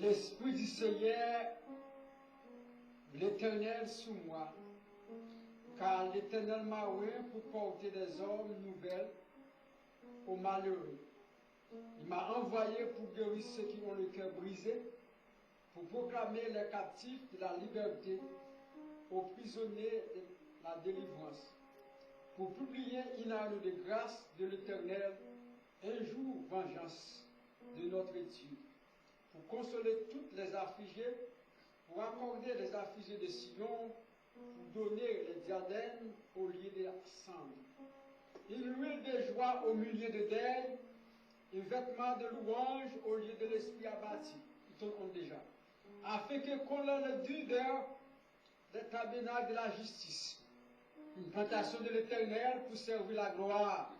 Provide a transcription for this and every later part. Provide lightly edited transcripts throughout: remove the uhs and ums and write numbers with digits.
l'Esprit du Seigneur, l'Éternel sous moi, car l'Éternel m'a oint pour porter des hommes nouvelles aux malheureux. Il m'a envoyé pour guérir ceux qui ont le cœur brisé, pour proclamer les captifs de la liberté, aux prisonniers de la délivrance, pour publier une année de grâce de l'Éternel, un jour vengeance de notre Dieu, pour consoler toutes les affligées, pour accorder les affligés de Sion, pour donner les diadèmes au lieu de la cendre, une huile de joie au milieu de deuil, un vêtement de louange au lieu de l'esprit abattu. Ils t'en ont déjà. Afin que qu'on le dudeur des tabernacles de la justice, une plantation de l'Éternel pour servir la gloire.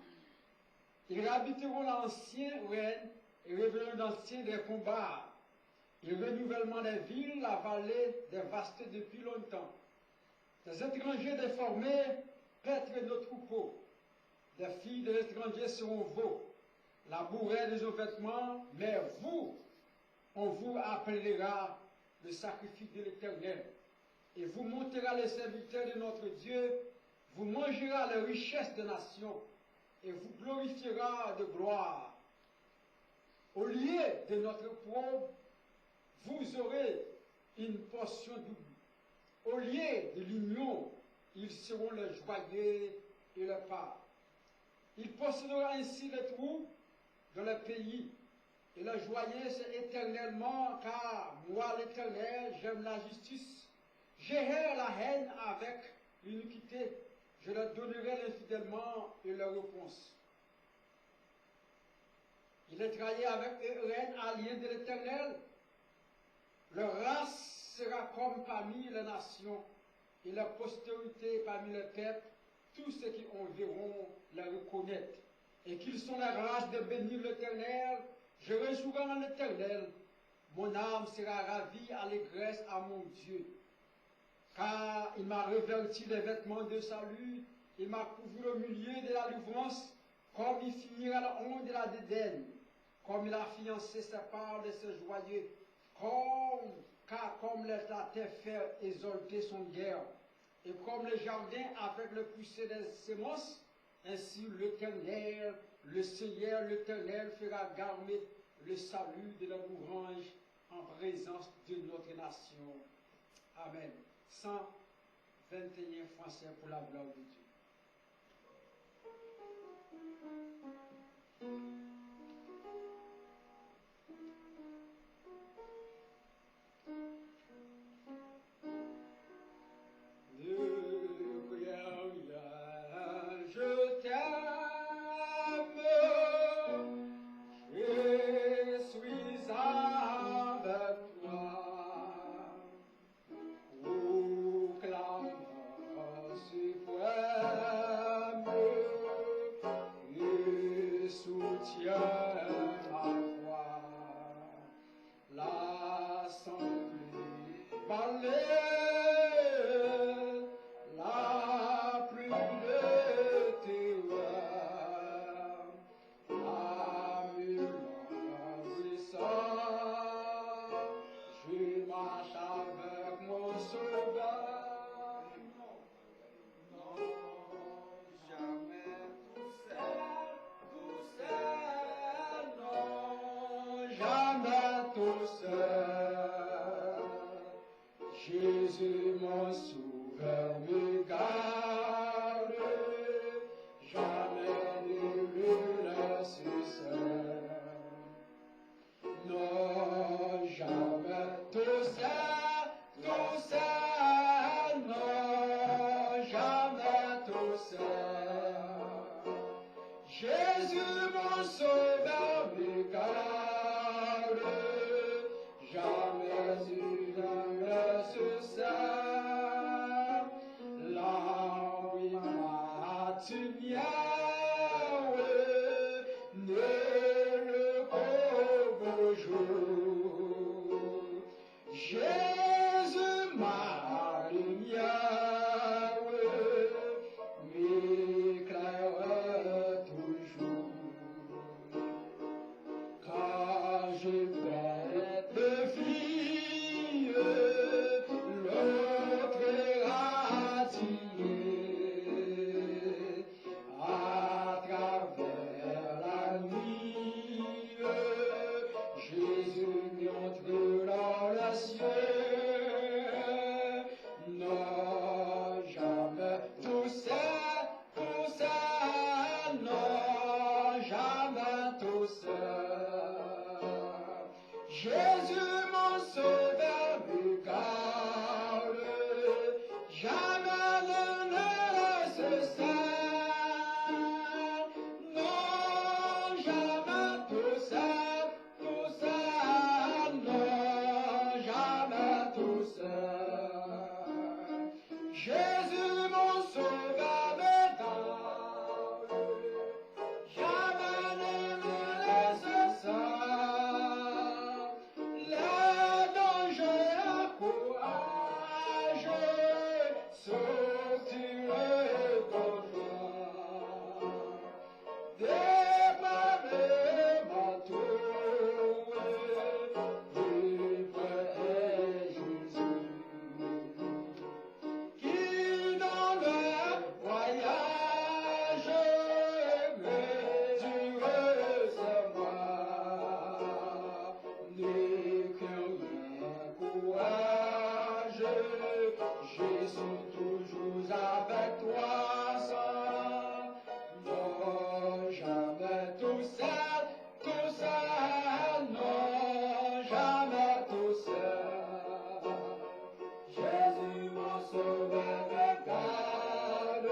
Ils réhabiteront l'ancien règne et révéleront l'ancien des combats. Et le renouvellement des villes, la vallée des vastes depuis longtemps. Des étrangers déformés paîtrent nos troupeaux. Des filles de l'étranger seront vos. La bourrée de nos vêtements, mais vous, on vous appellera le sacrifice de l'Éternel. Et vous monterez les serviteurs de notre Dieu, vous mangerez les richesses des nations, et vous glorifiera de gloire. Au lieu de notre pauvre, vous aurez une portion double. Au lieu de l'union, ils seront le joyeux et le part. Il possédera ainsi les trous dans le pays, et le joyeux c'est éternellement, car moi l'Éternel, j'aime la justice. J'hais la haine avec l'iniquité, je leur donnerai l'infidèlement et leur réponse. Il est trahi avec eux, reine alien de l'Éternel. Leur race sera comme parmi les nations, et leur postérité parmi les peuples. Tous ceux qui en verront la reconnaître, et qu'ils sont la race de bénir l'Éternel. Je rejouerai en l'Éternel. Mon âme sera ravie, allégresse à mon Dieu. Car il m'a revêtu les vêtements de salut, il m'a couvert au milieu de la délivrance, comme il finira la honte de la dédaine, comme il a fiancé sa part de ce joyeux, car comme la terre fait exalter son guerre, et comme le jardin avec le pousser des semences, ainsi l'Éternel, le Seigneur, l'Éternel fera garder le salut de la louange en présence de notre nation. Amen. 121 Français pour la gloire de Dieu. Je t'aime, je suis avec toi, proclame suprême, et soutiens ma voix, l'assemblée balai. Jésus, mon sauveur, me garde, jamais nul ne succède. Non, jamais tout seul, non, jamais tout seul. Jésus, mon sauveur, me garde, jamais il ne succède. Là où il m'a tenu, ne le pauvre jour. Jésus, ma lumière, m'éclaire toujours. Quand je perds de vie, douceur. Jésus mon sauveur me garde, jamais ne laisse seul. Non, jamais tout seul, non, jamais tout seul. Jésus mon sauveur me garde, jamais ne me laisse seul. Les dangers courage, sortirez d'enfant. Démarrez ma tour, libre est Jésus, qui dans le voyage mesure c'est moi. N'aie que rien courage, je suis toujours avec toi, sans non, jamais tout seul, non, jamais tout seul. Jésus mon sauveur me garde,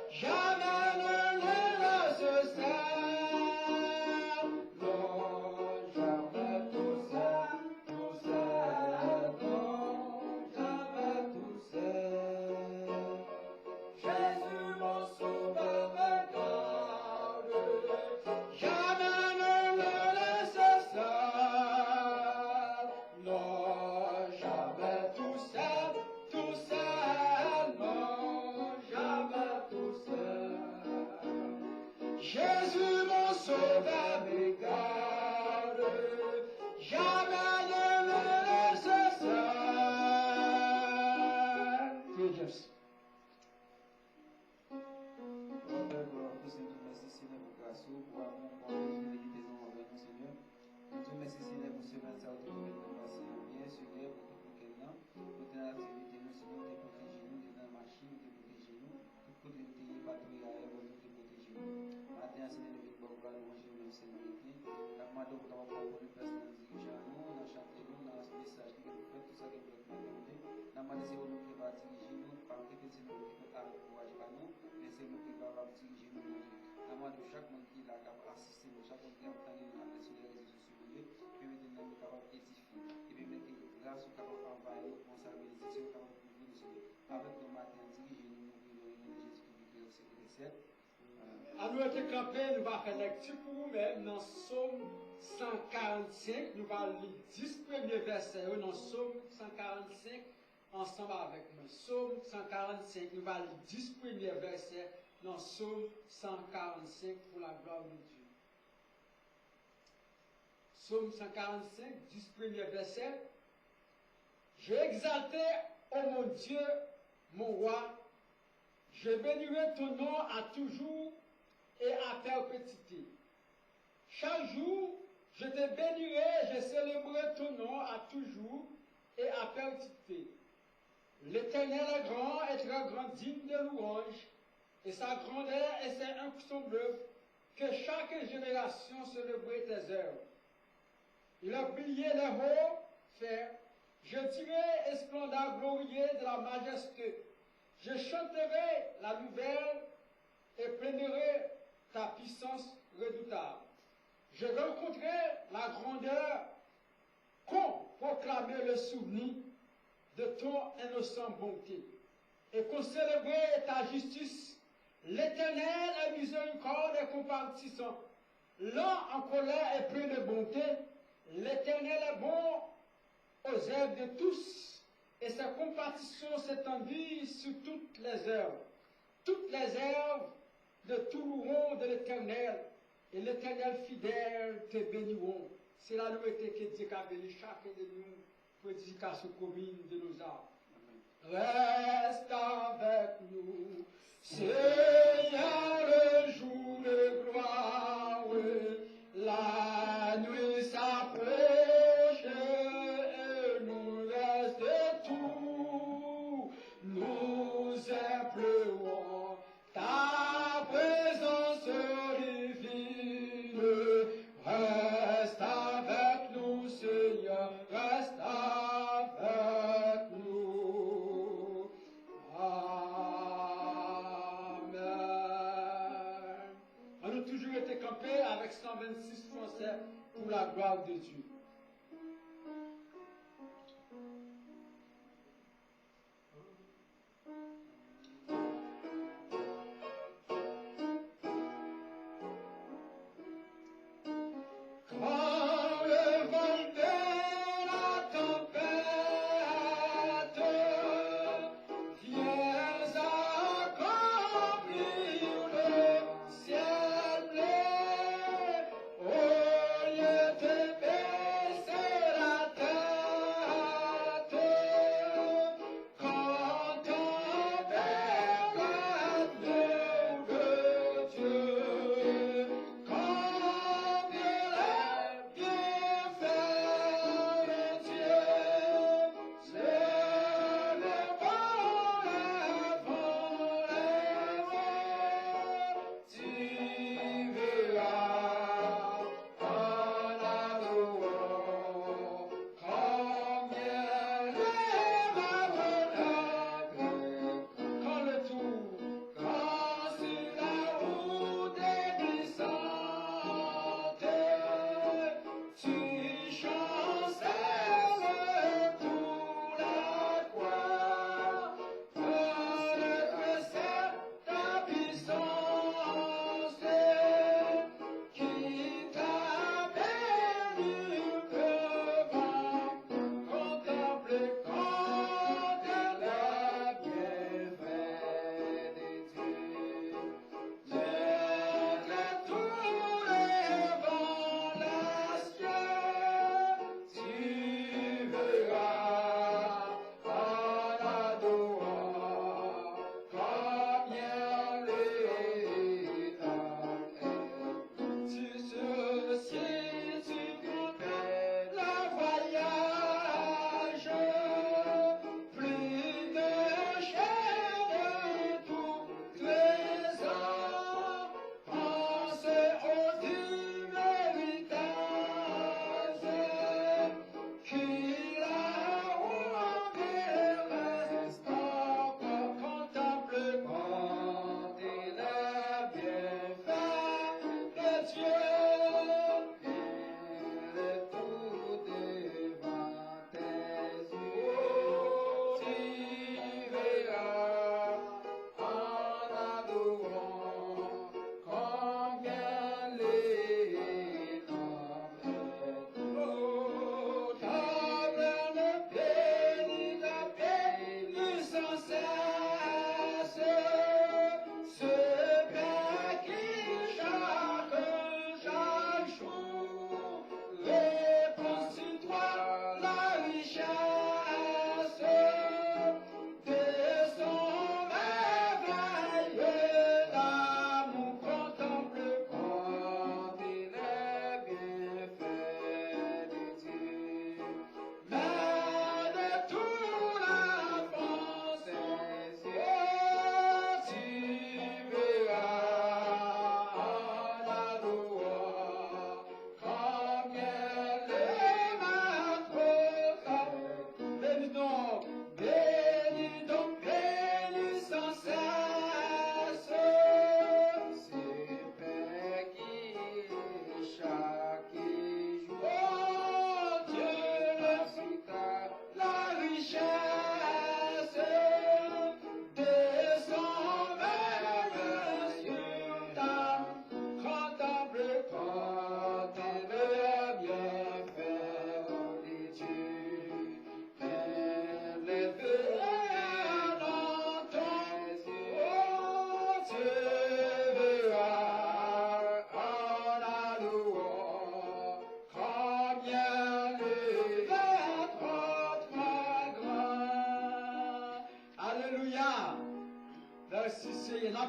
jamais ne le laisse seul. Non, jamais tout seul, non, jamais tout seul. Jésus mon sauveur me garde, jamais ne le laisse seul. Non, jamais tout seul, non, jamais tout seul. Jésus mon sauveur me garde, jamais ne le laisse seul. Dieu James. Père, gloire, pour Seigneur, merci Seigneur pour grâce, pour amour, pour amour, qui tes enfants avec nous, Seigneur. Nous te merci Seigneur pour semaine, ça a été pour nous passer bien, Seigneur, pour tout le monde, pour tes activités, nous, Seigneur, te protéger nous, dans la machine, te protéger nous, tout côté de tes patrouilles à nous, te protéger nous. Matin, Seigneur, nous venons pour louer même Seigneur, la demande pour ta parole, pour nous personnes dirigeants, nous, dans chanter nous, dans ce message que vous faites, tout ça que vous faites, la demande c'est nous qui va diriger nous, par que c'est nous qui peut avec courage à nous, mais c'est nous qui va diriger nous, la demande de chaque monde qui l'a assisté, chaque monde qui a entendu sur les réseaux sociaux, puis maintenant nous capable d'édifier, et puis mettre grâce au capable d'envahir, responsabiliser, c'est capable de nous avec nos matins diriger nous, nous, Jésus-Christ, c'est le À nous être campés, nous allons faire lecture pour vous-même dans Somme 145. Nous allons lire 10 premiers versets dans Somme 145 ensemble avec moi. Somme 145, nous allons lire 10 premiers versets dans Somme 145 pour la gloire de Dieu. Somme 145, 10 premiers versets. J'ai exalté, ô mon Dieu, mon roi, je bénirai ton nom à toujours et à perpétuité. Chaque jour, je te bénirai, je célébrerai ton nom à toujours et à perpétuité. L'Éternel est grand et très grand, digne de louange, et sa grandeur et ses incommensurable, que chaque génération célèbre tes œuvres. Il a brillé les hauts fers, je dirai esplendeur glorieux de la majesté. Je chanterai la nouvelle et plaindrai ta puissance redoutable. Je rencontrerai la grandeur qu'on proclamait le souvenir de ton innocente bonté et qu'on célébrait ta justice. L'Éternel est miséricorde et compatissant, lent en colère et plein de bonté. L'Éternel est bon aux œuvres de tous, et sa compassion s'étendit sur toutes les œuvres. Toutes les œuvres de tout loueront de l'Éternel, et l'Éternel fidèle te béniront. C'est la louange que Dieu a béni chacun de nous pour l'édification commune de nos âmes. Reste avec nous, Seigneur, le jour de gloire, la nuit s'approche et nous reste tout, nous implorons ta présence divine, avec 126 Français pour la gloire de Dieu.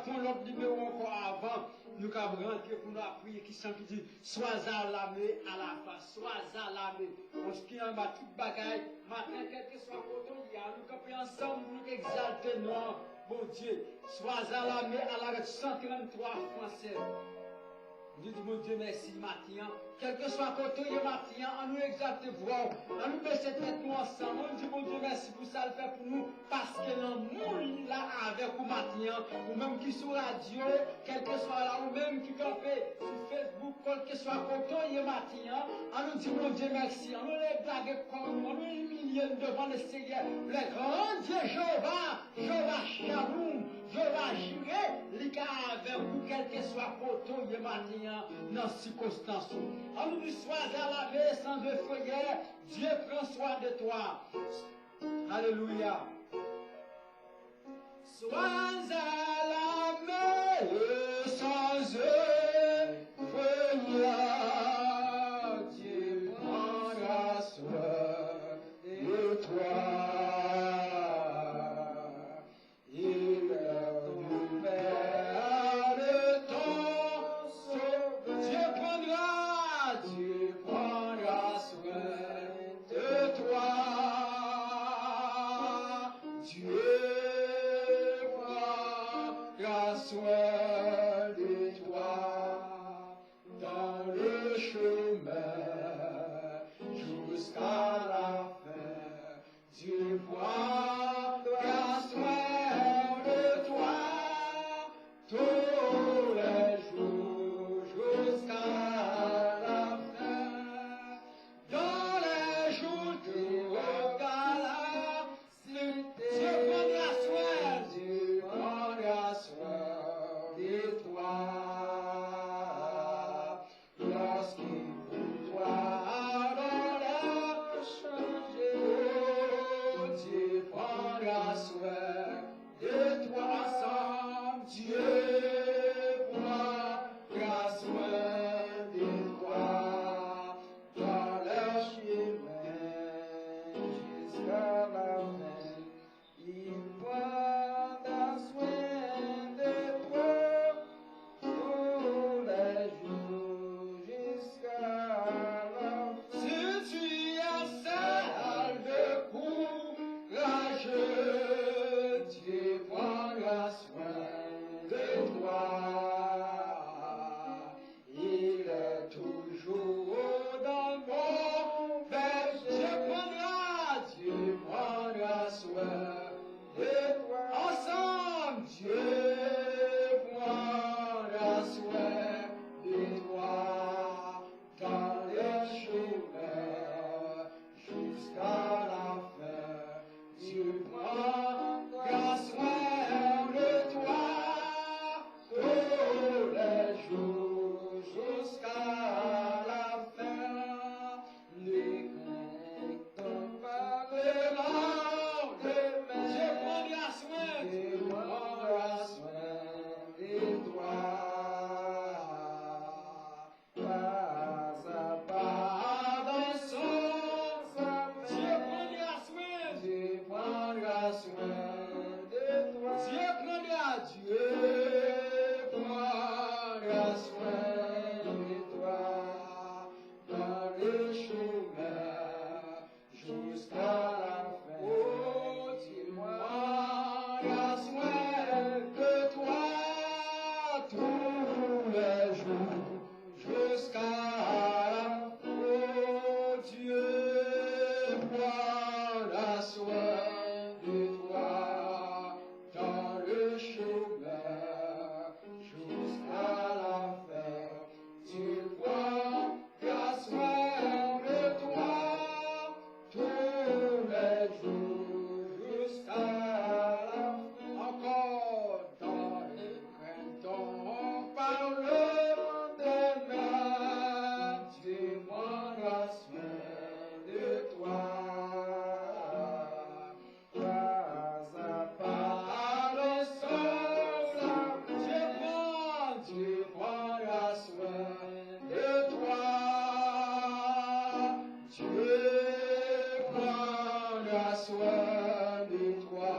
Pour l'autre numéro encore avant, nous avons rentré pour nous prier qui sont qui dit sois alarmé à la face, sois alarmé. On se tient en bas toute bagaille, matin, quel que soit le il y a nous camper ensemble pour nous exalter, non, bon Dieu, sois alarmé à la 133 Français. Nous disons, mon Dieu, merci, matin. Quel que soit le côté, matin, on nous exalte voir, on nous met cette tête nous ensemble. On dit, mon Dieu, merci pour ça, le fait pour nous, parce que le monde là avec vous matin, ou même qui sur radio, quel que soit là, ou même qui campé sur Facebook, quel que soit côté, il est matin, on nous dit mon Dieu merci, on nous les blagues comme, on nous humilie devant le Seigneur. Le grand Dieu Jéhovah Shalom, Jéhovah Jireh, il y a avec vous, quel que soit côté, il est matin, dans ces circonstances. On nous dit sois à la veille sans de feuillère, Dieu prend soin de toi. Alléluia. Sois à la mer sans effroi, Dieu prendra soin de toi. Il nous met de ton sauveur. Dieu prendra soin de toi. Dieu prendra soin de toi dans le chemin jusqu'à la fin. Dieu prendra soin de toi tous les jours jusqu'à la fin. Dans les jours du regard, Dieu prendra soin de toi. Lorsqu'il voudra dans l'air changer, Dieu prendra soin de toi. Ensemble, Dieu prendra soin de toi. Dans le chemin jusqu'à la fin, il prendra soin de toi tous les jours jusqu'à la fin. Si tu es seul de courageux, Dieu prendra soin de toi. Il est toujours dans mon berger. Dieu prendra soin de toi. Ensemble, Dieu prendra soin de toi dans le chemin jusqu'à la fin. Dieu prendra soin de toi tous les jours jusqu'à la fin. Ne crains pas le lendemain. Dieu prendra soin de toi. Pas à pas dans son chemin. Dieu prendra soin de toi. Dieu prendra soin de toi dans le chemin jusqu'à la fin. Oh, Dieu prendra soin de toi tous les jours jusqu'à la fin. Oh, Dieu prendra soin de toi dans le chemin jusqu'à la fin. Dieu prendra soin de toi tous les jours jusqu'à la fin. Encore dans les printemps par le demain, Dieu prendra soin de toi. Pas à pas le sol, Dieu prendra soin de toi. Dieu prendra soin de toi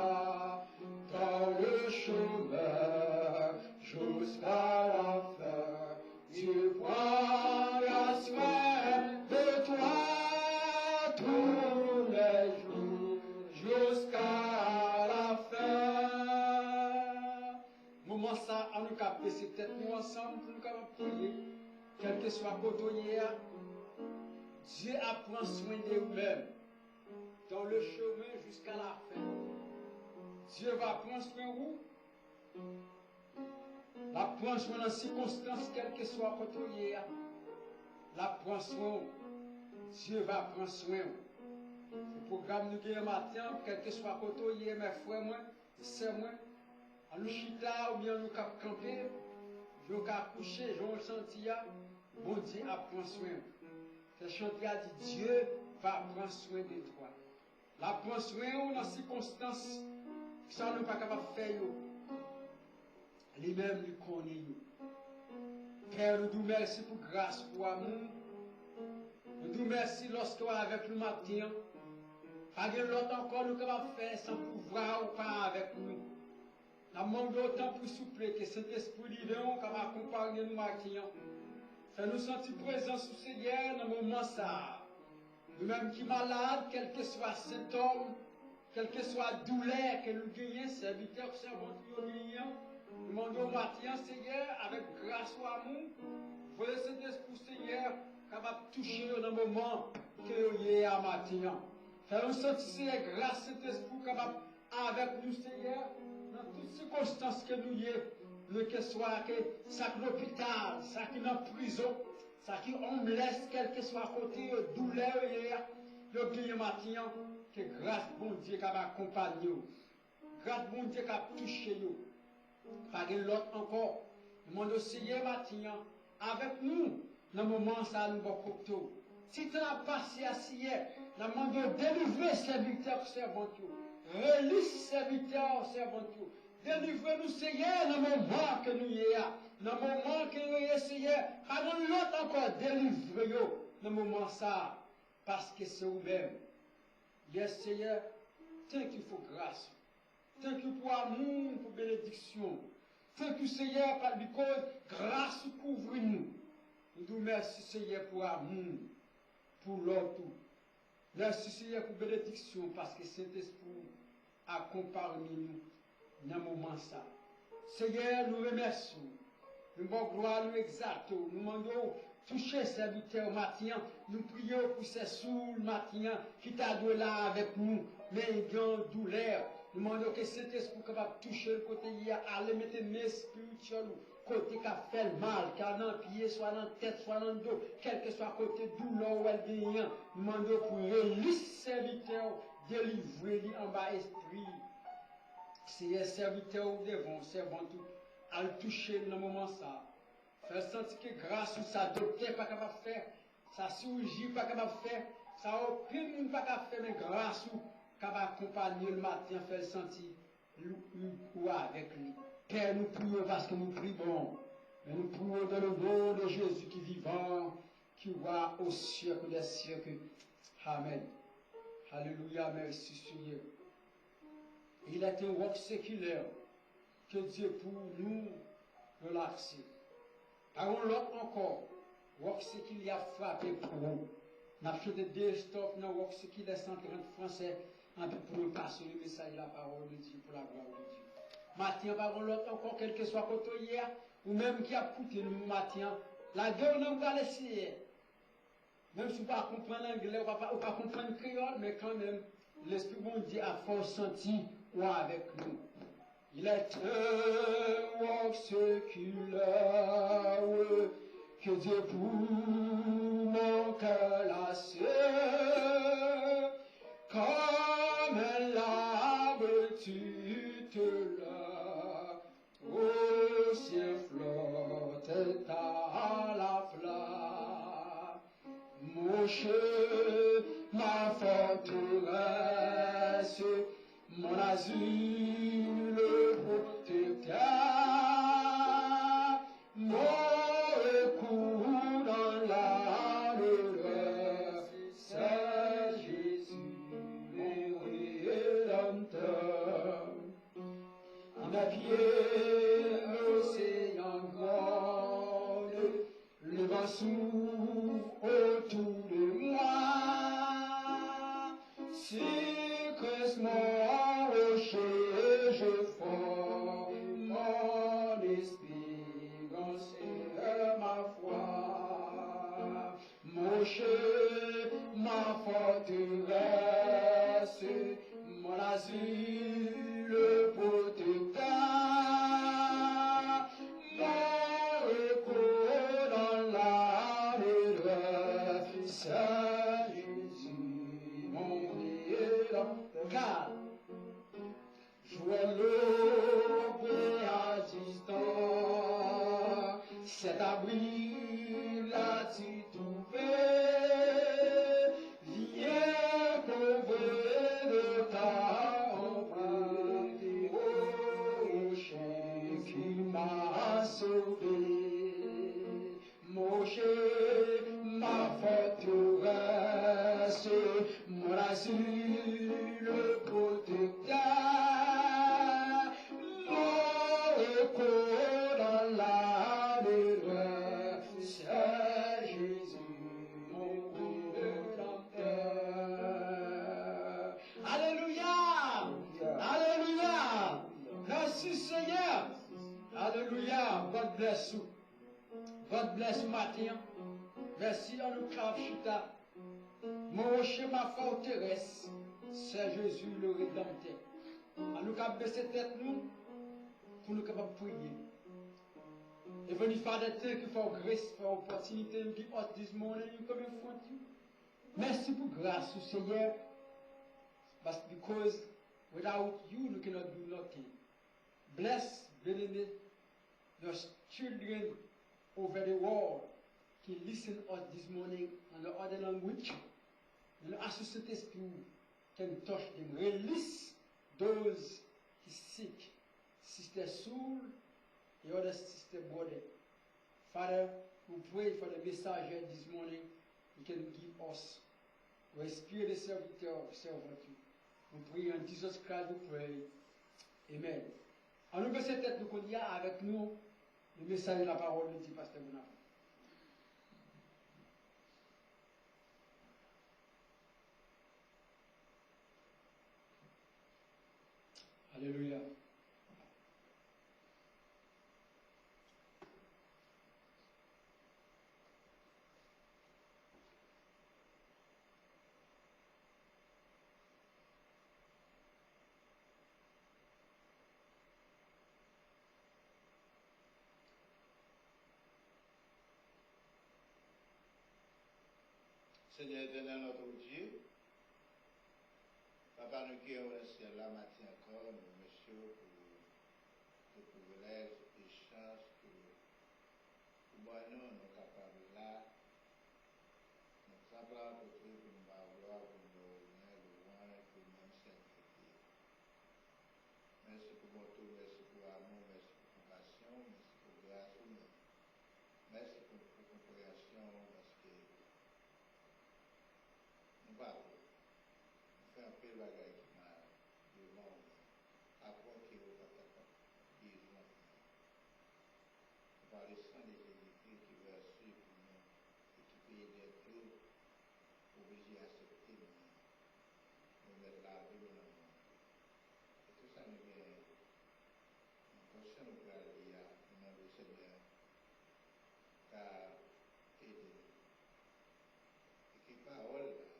dans le chemin jusqu'à la fin. Dieu prendra soin de toi tous les jours jusqu'à la fin. Moment ça, on nous capte, c'est peut-être nous ensemble pour nous capables de prier, quel que soit côté hier. Dieu apprend soin de vous-même dans le chemin jusqu'à la fin. Dieu va prendre soin de vous. Va prendre soin dans les circonstances, quelles que soient côté hier. la prend soin. Dieu va prendre soin. Le programme nous gagne matin, quel que soit côté, hier, mes frères, moi, c'est moi. En nous chita ou bien nous cap camper, nous cap coucher, nous senti, bon Dieu a prendre soin. Ce chantier a dit Dieu va prendre soin de toi. La prendre soin dans les circonstances, ça nous pas capable de faire. Lui-même lui connaît. Père, nous vous merci pour grâce, pour amour. Nous vous merci lorsque vous êtes avec nous matin. Pas de l'autre encore nous capable de faire sans pouvoir ou pas avec nous. Nous demandons autant pour souffler que cet esprit divin qui va accompagner nous matin. Fais-nous sentir présents sous Seigneur dans le moment ça. Nous-mêmes qui malades, quel que soit symptôme, quelle que soit douleur que nous gagnons, serviteurs, servants, nous gagnons. Nous demandons matin, Seigneur, avec grâce ou amour, voyez cet esprit, Seigneur, capable de toucher dans le moment que nous y à matin. Fais-nous sentir, Seigneur, grâce cet esprit capable avec nous, Seigneur, dans toutes circonstances que nous y sommes, que soit que ça qui l'hôpital, ça qui dans la prison, ça qui on laisse, quel que soit côté douleur, le gagne matin, que grâce bon Dieu qui va accompagner nous, grâce bon Dieu qui va toucher nous. Pas de l'autre encore. Nous demandons Seigneur matin, avec nous, dans le moment ça nous va porter. Si tu as passé à hier, nous demandons délivrer serviteurs servants, release serviteurs servants. Délivrez-nous, Seigneur, dans le moment que nous y sommes. Dans le moment que nous y sommes, Seigneur. Pas de l'autre encore, délivrez-nous dans le moment ça. Parce que c'est vous-même. Yes, Seigneur, thank you for grâce. Thank you pour amour, pour bénédiction. Thank you, Seigneur, parce que grâce couvre-nous. Nous vous remercions, Seigneur, pour amour, pour l'autre. Merci, Seigneur, pour bénédiction, parce que Saint-Esprit accompagne nous dans le moment ça. Seigneur, nous remercions. Nous demandons gloire, nous exaltons. Nous demandons toucher serviteur matin. Nous prions pour ces sourds matin qui t'a donné là avec nous, mais ils ont douleur. Nous demandons que cet esprit capable de toucher le côté hier, aller mettre mes spirituels, côté qui a fait mal, qui a dans le pied, soit dans la tête, soit dans le dos, quel que soit côté douleur ou elle gagne. Nous demandons pour release serviteur, délivrer en bas esprit. C'est un serviteur ou devant, servant tout, à le toucher dans le moment ça. Faire sentir que grâce ou ça docteur pas capable de faire, ça chirurgie pas capable de faire, ça aucun monde pas capable de faire, mais grâce ou capable accompagner le matin, faire sentir ou avec lui. Père, nous prions parce que nous prions, mais nous prions dans le nom de Jésus qui est vivant, qui voit au siècle des siècles. Amen. Alléluia, merci Seigneur. Il est un work séculaire que Dieu pour nous relaxer. Par l'autre encore, work séculaire a frappé pour nous. Nous avons fait des stops dans work séculaire 130 français pour nous passer le message de la parole de Dieu pour la gloire de Dieu. Matin, par l'autre encore, quel que soit côté hier, ou même qui a coûté nous matin, la gueule n'a pas laissé. Même si vous ne pouvez pas comprendre l'anglais, ou pas comprendre le créole, mais quand même, l'Esprit bon Dieu a fort senti ou avec nous. Il est un work séculaire que Dieu pour mon cœur lassé, comme l'arbre tu te l'as, au ciel flotte à la flamme. Mon chef, ma forteresse, mon asile protecteur, mon recours dans la douleur, c'est Jésus, mon rédempteur. En appuyé l'océan grand, le vent souffle autour de moi. Secrètement rocher, je fonds mon espérance et ma foi. Mon chef, ma forteresse, mon asile protecteur, mon repos dans la cet abri là-tu trouvé, viens couvrir de ta ombre, rocher qui m'a sauvé, Moshe, ma forteresse, mon asile, le protecteur, mon recours dans la douleur, c'est Jésus, mon rédempteur. Alléluia! Alléluia! Merci Seigneur! Alléluia! God bless you. God bless matin. Merci à nous Chita. Mon schéma forteresse, c'est Jésus le Rédempteur. À nous baisser tête nous pour nous capables prier. Et venir faire des temps qui font grâce, for opportunité, give us this morning, you come in front of you. Merci pour grâce, Seigneur. But because without you, we cannot do nothing. Bless, bien-aimés, your children over the world qui listen us this morning in the other language. And ask the Spirit can touch them. Release those who sick, Sister Soul and other Sister Body. Father, we pray for the messenger this morning. He can give us. We spirit the serviteur, servant you. We pray en Jesus Christ, we pray. Amen. En nous baisser tête, nous qu'on y a avec nous le message de la parole de Pasteur Bonaparte. Alléluia. Seigneur éternel, notre Dieu, Papa, nous qui sommes là matin encore, nous remercions pour le privilège et chance que nous sommes capables là, nous travaillons pour nous vouloir, pour nous honneur, loin, pour nous sanctifier. Merci pour votre tour, merci pour l'amour, merci pour la compassion, merci pour la grâce humaine. Merci pour la compréhension, parce que nous parlons. Nous faisons un peu de bagaille qui m'a devant nous. Après qu'il y a besoin. Nous parlons sans des Jésus-Christ qui veut suivre pour nous et qui peut aider tout, obligé à accepter nous. Nous mettre là de nous dans le monde. Et tout ça nous vient. Nous pensons nous pour aller à nous demander au Seigneur car aider. Et qui parole là.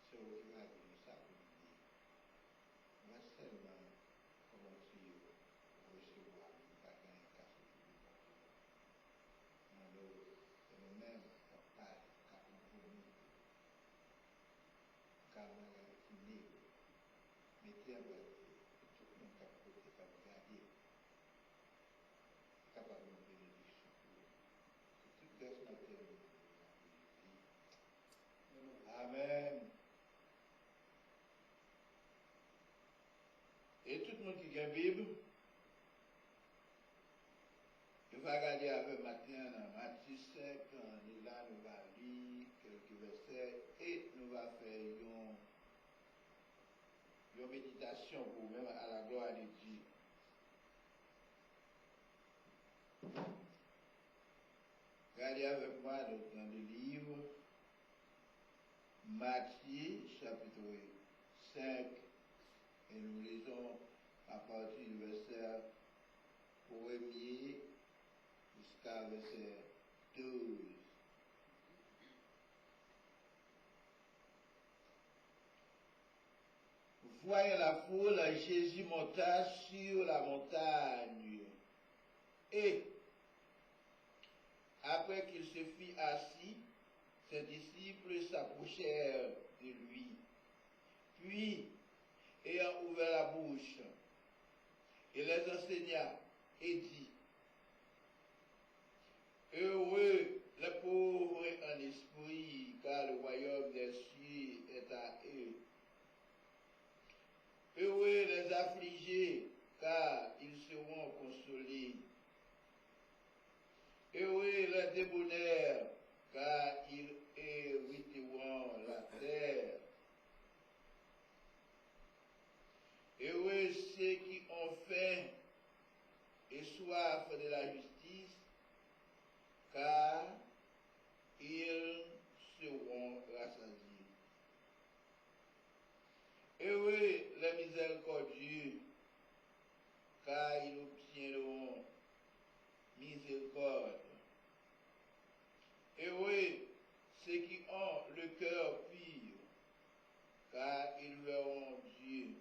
So you have to do something. Let's tell them comment tu recevoir back in the castle. Et nous-mêmes, pas capable de finir. Mettez en place tout le monde capable de garder, capable de bénédiction. C'est tout grâce matérielle. Amen. Et tout le monde qui a une Bible, il va regarder avec matin dans Matthieu 5, on est là, nous allons lire quelques versets et nous allons faire une méditation pour même à la gloire de Dieu. Regardez avec moi dans le livre Matthieu chapitre 5. Et nous lisons à partir du verset 1er jusqu'à verset 12. Voyant la foule, Jésus monta sur la montagne. Et, après qu'il se fit assis, ses disciples s'approchèrent de lui. Puis, ayant ouvert la bouche, il les enseigna et dit, de bonheur, car ils hériteront la terre. Heureux ceux qui ont faim et soif de la justice, car ils seront rassasiés. Heureux les miséricordieux, car ils obtiendront miséricorde. Heureux ceux qui ont le cœur pur, car ils verront Dieu.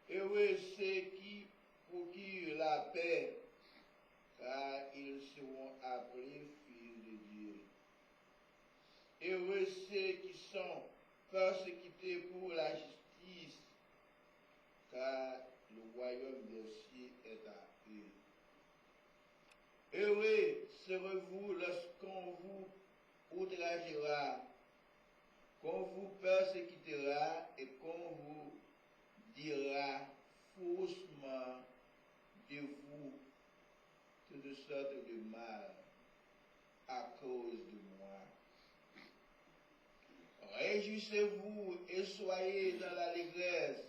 Heureux ceux qui procurent la paix, car ils seront appelés fils de Dieu. Heureux ceux qui sont persécutés pour la justice, car le royaume des cieux est à eux. Heureux serez-vous lorsqu'on vous outragera, qu'on vous persécutera et qu'on vous dira faussement de vous toutes sortes de mal à cause de moi. Réjouissez-vous et soyez dans l'allégresse,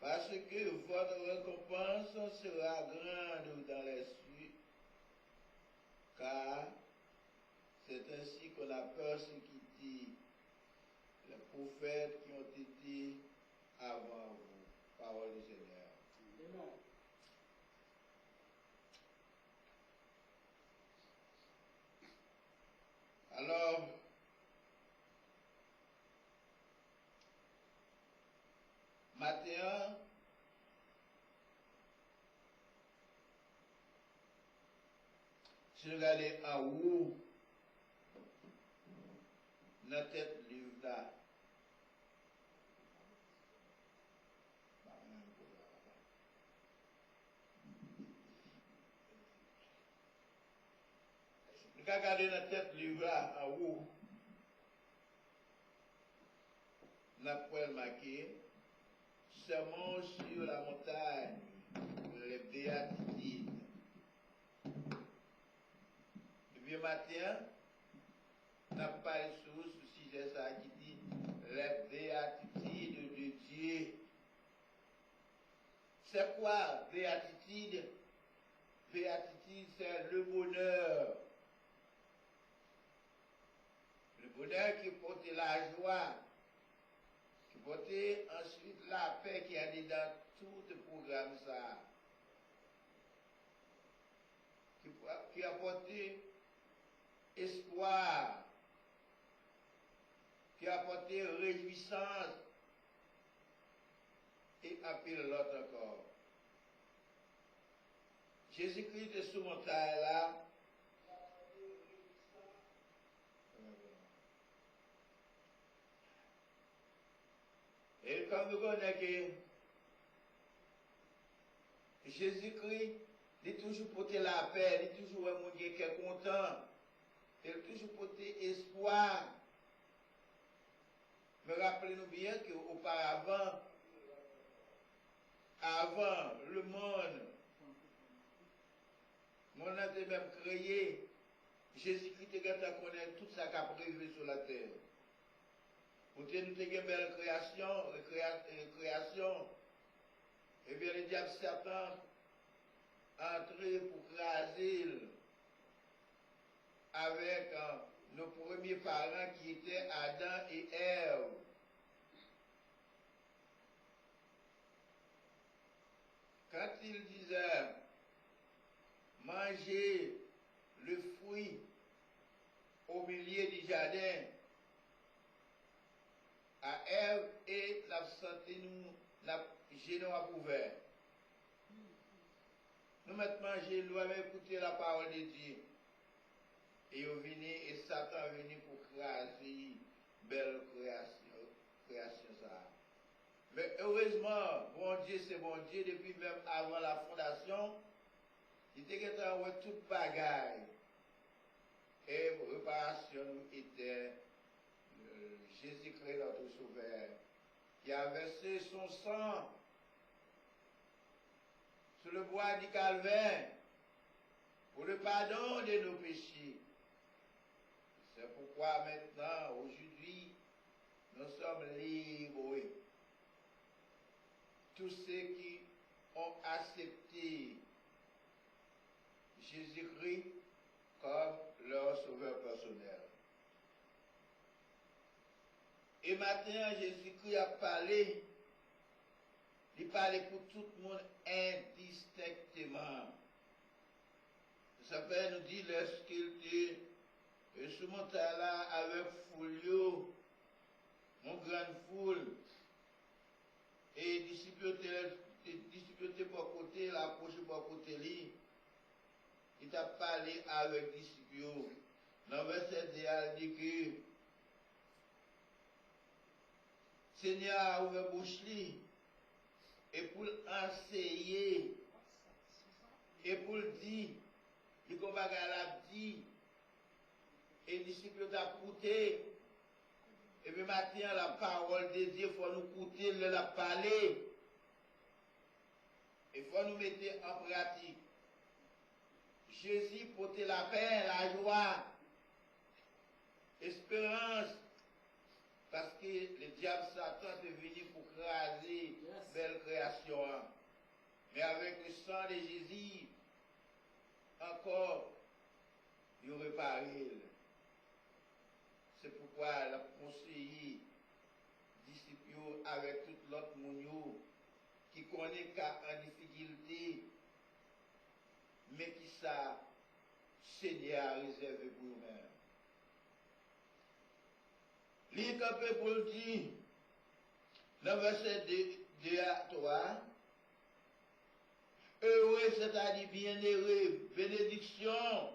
parce que votre récompense sera grande dans les cieux, car c'est ainsi qu'on a persécuté les prophètes qui ont été avant vous. Parole du Seigneur. Amen. Alors, matin, si vous regardez en haut, notre tête livre là. Vous regardez notre tête livre là en haut, notre poêle marqué, sermon sur la montagne, les béatitudes. Depuis le matin, on a parlé sur ce sujet ça qui dit les béatitudes de Dieu. C'est quoi béatitude? Béatitude, c'est le bonheur. Le bonheur qui porte la joie, qui porte ensuite la paix qui est dans tout le programme ça. Qui a porté espoir, qui a apporté réjouissance et appelle l'autre encore. Jésus-Christ est sur montagne là. Et comme vous connaissez que Jésus-Christ, il a toujours porté la paix, il a toujours un monde qui est content, il a toujours porté espoir. Mais rappelez-nous bien qu'auparavant, avant le monde a été même créé, Jésus-Christ était connaître tout ça qui a prévu sur la terre. Pour nous avons une belle création, et bien le diable Satan entré pour craser avec nos premiers parents qui étaient Adam et Ève. Quand il disait manger le fruit au milieu du jardin, à Ève et la santé nous, la génome à ouvert. Nous mettons manger, nous avons écouté la parole de Dieu. Et Satan est venu pour craser belle création ça. Mais heureusement, bon Dieu c'est bon Dieu, depuis même avant la fondation, il était en toute bagaille. Et réparation était Jésus-Christ notre Sauveur, qui a versé son sang sur le bois du Calvaire pour le pardon de nos péchés. C'est pourquoi maintenant, aujourd'hui, nous sommes libres. Tous ceux qui ont accepté Jésus-Christ comme leur sauveur personnel. Et maintenant, Jésus-Christ a parlé. Il parlait pour tout le monde indistinctement. Ça peut nous dire lorsqu'il était sur mon là avec foule, mon grande foule, et disciples pour côté, l'approche pour côté lui, il a parlé avec les disciples. Dans le verset 10, il dit que Seigneur a ouvert bouche et pour enseigner et pour dire, il qu'on va dire, et les disciples ont écouté. Et puis maintenant, la parole de Dieu, il faut nous écouter, la parler. Il faut nous mettre en pratique. Jésus portait la paix, la joie, l'espérance, parce que le diable Satan est venu pour craser belle création. Mais avec le sang de Jésus, encore, il répare. C'est pourquoi elle a conseillé disciples avec tout l'autre monde qui connaît qu'à en difficulté, mais qui ça Seigneur a réservé pour nous-mêmes. L'Écampé pour le dire, dans le verset 2 à 3, heureux, c'est-à-dire bienheureux, bénédiction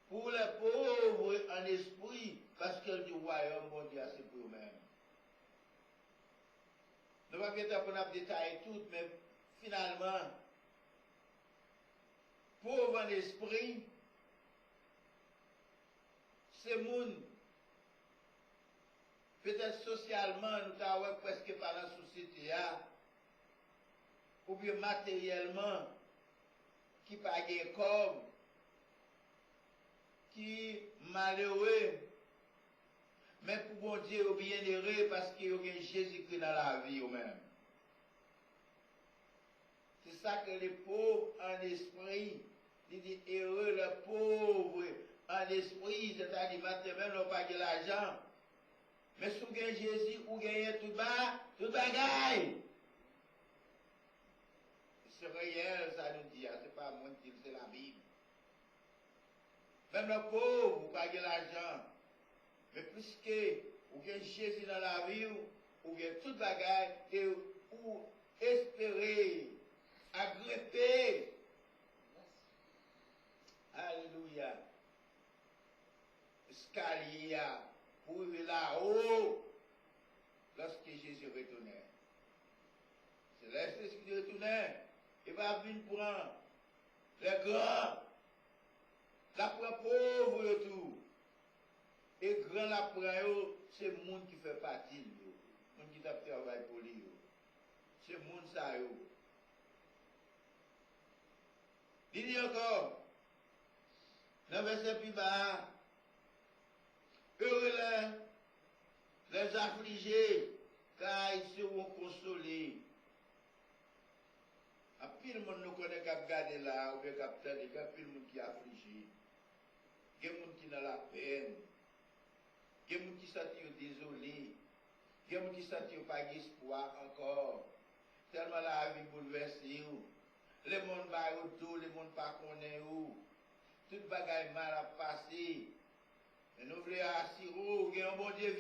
pour les pauvres en esprit, parce que le royaume, bon Dieu, c'est pour eux-mêmes. Nous ne vais pas pour nous détailler tout, mais finalement, pauvre en esprit, c'est monde, peut-être socialement, nous avons presque pas dans la société, ou bien matériellement, qui pas comme, qui malheureux, mais pour bon Dieu, bien heureux parce qu'il y a Jésus-Christ dans la vie même. C'est ça que les pauvres en esprit, il dit heureux le pauvre en esprit, c'est-à-dire matériellement, n'ont pas de l'argent. Mais si vous avez Jésus, vous gagnez tout bagaille. C'est réel, ça nous dit, c'est pas moi qui dis, c'est la Bible. Même le pauvre, vous n'avez pas l'argent. Mais puisque vous avez Jésus dans la vie, vous avez tout bagaille et vous espérez, agripper. Alléluia. Escalier pour arriver là-haut lorsque Jésus retournait. C'est là que Jésus retournait. Il va venir prendre les grands, la prend pauvre et tout. Et grand la prend, c'est le monde qui fait partie de lui. Le monde qui travaille pour lui. C'est le monde ça. Il dit encore, dans le verset plus bas, heureux les affligés, car ils seront consolés. À pile le monde nous connaît qu'à regarder là, ou bien qu'à peut-être, il y a pile le monde qui est affligé. Il y a des gens qui ont la peine. Il y a des gens qui sont désolés. Il y a des gens qui sont pas d'espoir encore. Tellement la vie bouleversée. Les monde va autour, les monde pas connaît où. Tout bagaille mal à passer. Et nous voulons assurer qu'il y a un bon Dieu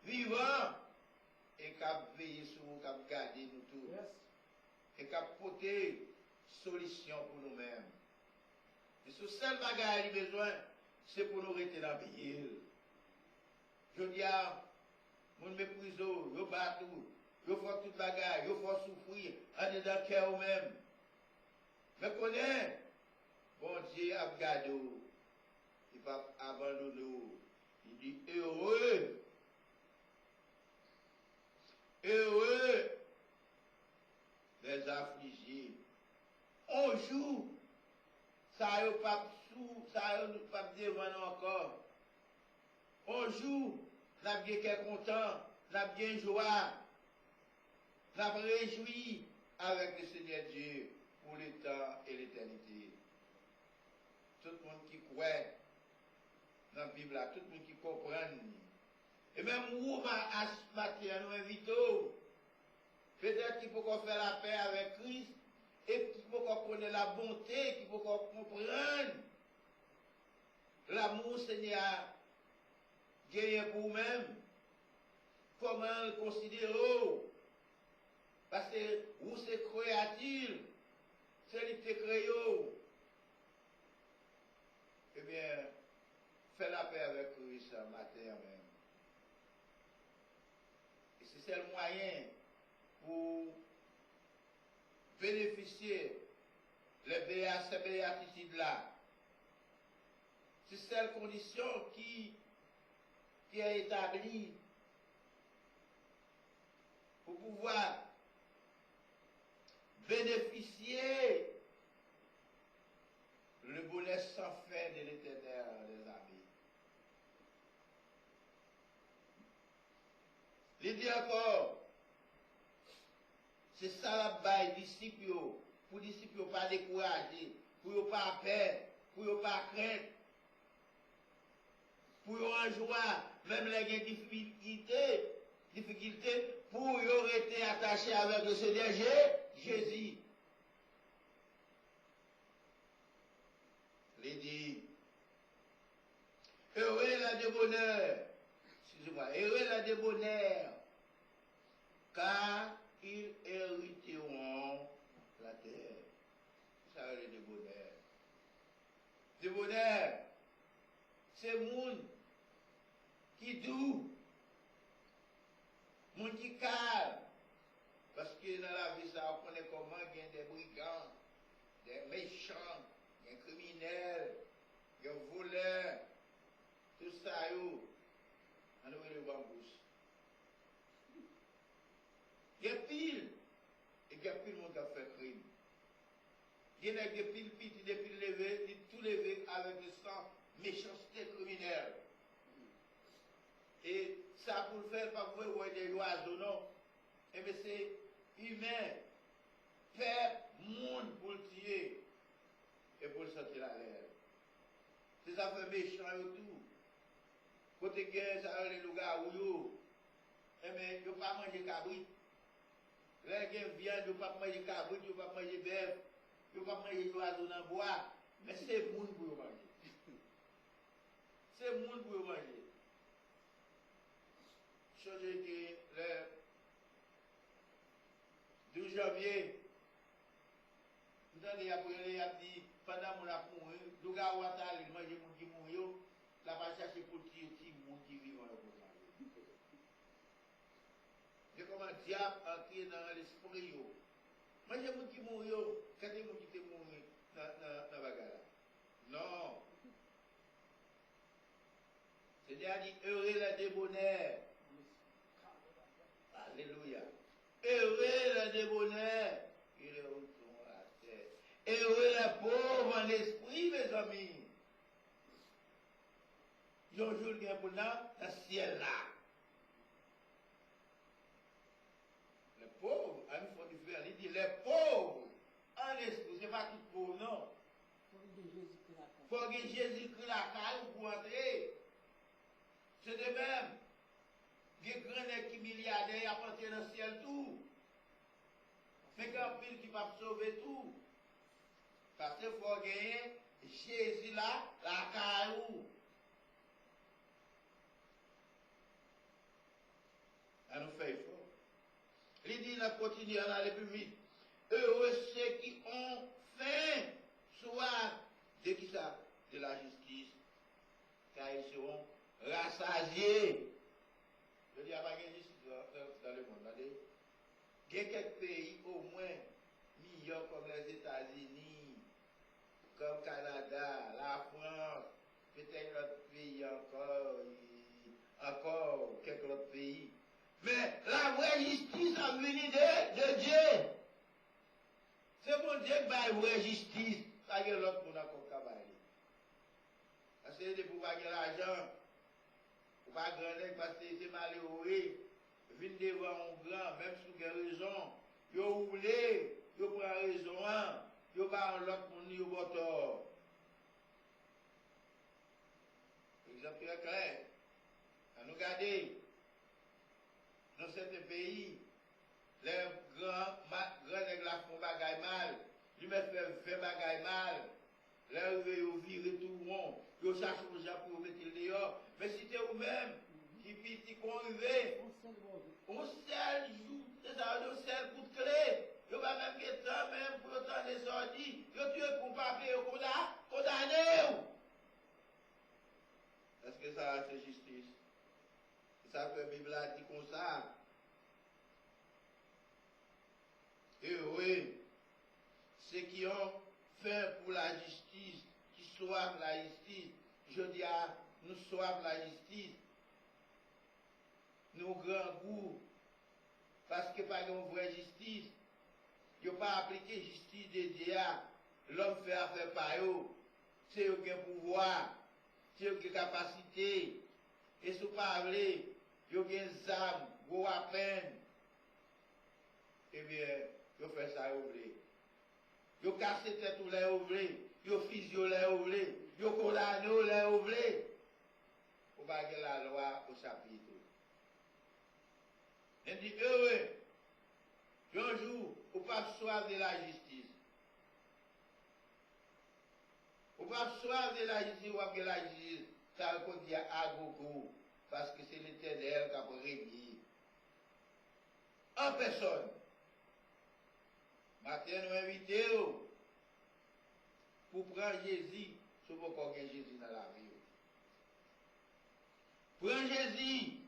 vivant. Et qu'à veiller sur nous, qu'à garder nous tous. Yes. Et qu'à porter solution pour nous-mêmes. Et ce seul bagage qu'il a besoin, c'est pour nous rester dans le pays. Je dis à mon méprise, je bats tout, je fais tout bagage, je fais souffrir, en est dans le cœur même. Mais connais, bon Dieu a gardé, il va abandonner. Il dit heureux, heureux les affligés. Un jour, ça n'est pas sous, ça n'est pas devant encore. Un jour, nous avons bien content, nous avons bien joie, nous avons réjoui avec le Seigneur Dieu pour le temps et l'éternité. Tout le monde qui croit dans la Bible, tout le monde qui comprend. Et même nous, matin, nous invitons, peut-être qu'il faut qu'on fasse la paix avec Christ, et qu'il faut qu'on connaisse la bonté, qu'il faut qu'on comprenne l'amour Seigneur gagné pour nous-mêmes, comment le considérer, parce que où se créa-t-il, c'est lui qui créé. Eh bien, fais la paix avec Christ ce matin même. Et c'est le moyen pour bénéficier de ces béatitudes-là. C'est celle condition qui est établie pour pouvoir bénéficier le bonheur sans fin de l'Éternel des armées. Il dit encore, c'est ça la baille disciples, pour les disciples pas décourager, pour ne pas peur, pour ne pas craindre, pour en joie, même les difficultés, pour rester attachés avec le Seigneur Jésus. Il dit, heureux la de bonheur, excusez-moi, heureux la de bonheur, car ils hériteront la terre. Ça veut dire de bonheur. De bonheur, c'est monde qui doux, monde qui calme. Parce que dans la vie, ça, on connaît comment il y a des brigands, des méchants, des criminels, des voleurs, tout ça, on a le bambouche. Il y a pile, et il y a pile de monde qui a fait crime. Il y a des piles, des piles levées, tout levé avec le sang, méchanceté criminelle. Et ça, pour le faire, pas vous voyez des oiseaux, non? Eh bien, c'est humain. Faire monde pour le tuer et pour le sortir à l'air. C'est ça fait méchant et tout. Côté guerre, ça les loups-garous, eh bien, ils ne pas manger cabrit. Là, il y a viande, ils ne pas manger cabrit, ils ne pas manger bœuf, ils ne pas manger oiseaux dans le bois. Mais c'est monde pour manger. C'est monde pour manger. Chose que le 12 janvier, vous avez appris, il a dit, pendant mon amour, nous avons manger les gens qui mourent, la va chercher pour tirer les gens qui vivent pour manger. C'est comme un diable entré dans l'esprit. Moi, j'ai des gens qui mourent, quand des gens qui mourent dans la bagarre. Non. C'est-à-dire, heureux la débonnaire. Alléluia. Heureux le débonnaire, il est autour à la terre. Heureux les pauvres en esprit, mes amis. Ils ont joué bien pour nous dans le ciel là. Les pauvres, il faut dire, il dit les pauvres en esprit, ce n'est pas tout pauvre, non. Il faut que Jésus-Christ la caille pour entrer. C'est de même. Il y a des grands qui milliardaires à partir dans le ciel tout. Mais il y a un pile qui va sauver tout. Parce qu'il faut gagner Jésus là, la caillou. Ça nous fait fort. Il dit, il continue à aller plus vite. Heureux ceux qui ont faim, soit de qui ça? De la justice. Car ils seront rassasiés. Je dis, il n'y a pas de justice dans le monde. Il y a quelques pays au moins meilleurs comme les États-Unis, comme le Canada, la France, peut-être d'autres pays encore quelques autres pays. Mais la vraie justice a venu de Dieu. C'est mon Dieu qui va la vraie justice. Ça pas de l'autre monde encore travailler. Parce que c'est pour pas gagner l'argent, pour pas gagner parce que c'est malheureux. Vine devant un grand, même si vous avez raison, vous voulez, vous prenez raison, vous pas l'autre monde, vous avez tort. Exemple très clair. À nous garder, dans certains pays, les grands nègres font bagaille mal, ils me font 20 bagaille mal, les ils virent tout le monde, ils cherchent aux gens pour mettre le dehors. Mais si c'est vous-même qui pitent, qu'on arrive, on sel joue, c'est ça, on sel coup de clé, ils va même get temps, même pour autant des sorties, ils tuent pour papier, condamné. Est-ce que ça c'est justice? Ça fait la Bible a dit comme ça. Et oui, ceux qui ont fait pour la justice, qui soivent la justice, je dis à nous soivent la justice, nous grand goût, parce que pas une vraie justice, il n'y a pas appliqué justice de Dieu, l'homme fait affaire par eux, c'est eux qui ont pouvoir, c'est eux qui ont capacité, et si vous parlez, il y a des âmes, gros à peine, eh bien, ils fait ça, ils ouvrent. Ils cassent tête ou les ouvrent, ils physio les ouvrent, ils condamnent les ouvrent. Pour baguer la loi au chapitre. On dit heureux, un jour, on ne peut pas soif de la justice. On ne peut pas soif de la justice, ou de la justice, ça veut dire à gogo, parce que c'est l'Éternel qui a réuni. En personne. Maintenant, nous invitons pour prendre Jésus, si vous avez Jésus dans la vie. Prends Jésus,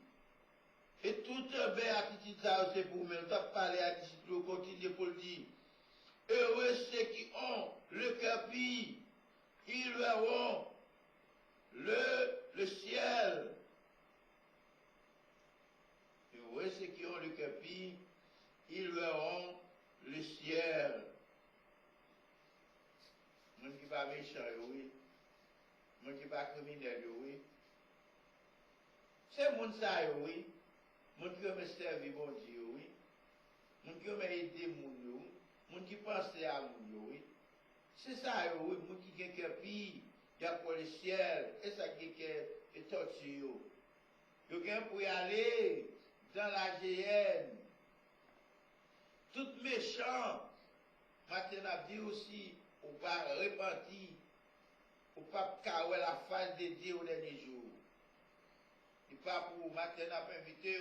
et toute béatitude, c'est pour nous. Nous avons parlé à disciples, nous continuons pour le dire. Heureux ceux qui ont le cœur pur, ils verront le ciel. Heureux ceux qui ont le cœur pur, ils verront le ciel. Moi qui ne suis pas méchant, oui. Moi qui ne suis pas criminel, oui. C'est mon ça, oui. Mon qui me servir, mon Dieu, oui. Mon qui me aider, mon oui. Mon qui pense à mon oui. C'est ça, oui. Mon qui a cœur pire, il y a pour le ciel. Et ça qui est torture. Il y a pour y aller dans la GN. Tout méchant. Maintenant, a dit aussi, on va repentir. On ne pas caouer la face de Dieu au dernier jour. Il pas pour maintenant inviter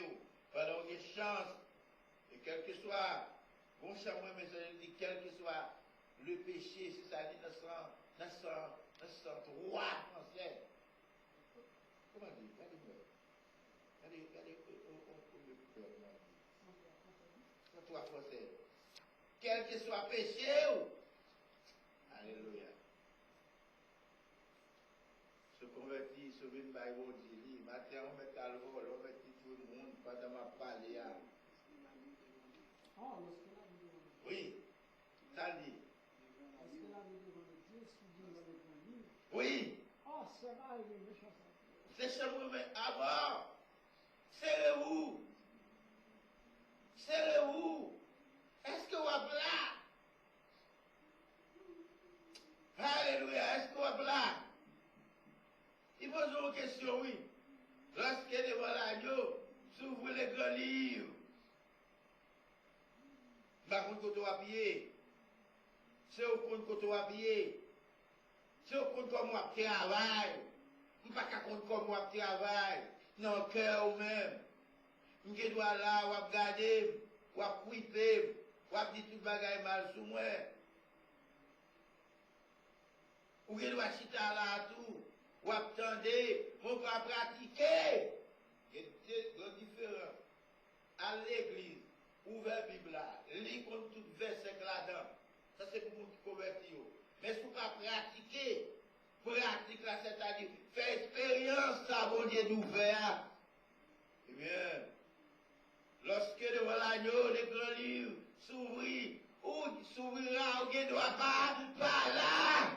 pendant une chance, et quel que soit, bon chambre, mais je dis, quel que soit le péché, c'est ça dit 903 français. Comment dire? Regardez, on 3 français. Quel que soit péché, alléluia. Se convertir, sauver une baille, on dit, maintenant on met à l'eau, on met tout le monde pendant ma parler. Oui, ça dit. Oui. C'est ce moment avant. Serrez-vous. Serrez-vous. Est-ce que vous êtes là? Alléluia. Est-ce que vous êtes là? Il pose une question, oui. Lorsque devant l'agneau, s'ouvre les grands livres. Par contre, quand on va pied, c'est au compte quand on va pied. C'est au compte comme on travaille. Je ne sais pas compte comme on travaille. Dans le cœur ou même. Je dois là, on va garder, on va couper, on va dire tout le bagage mal sous moi. Ou je dois chiter là tout. Ou attendez, on va pratiquer. Il y a deux grands différents. À l'église, ouvert la Bible là, lis comme tout verset là-dedans. Ça c'est pour nous qui convertis. Mais si vous ne pas pratiquer, pratique là, c'est-à-dire, faire expérience, ça, bon Dieu d'ouvert. Eh bien, lorsque devant l'agneau, les grands livres s'ouvrent, ou s'ouvrira, ou ne doit pas là.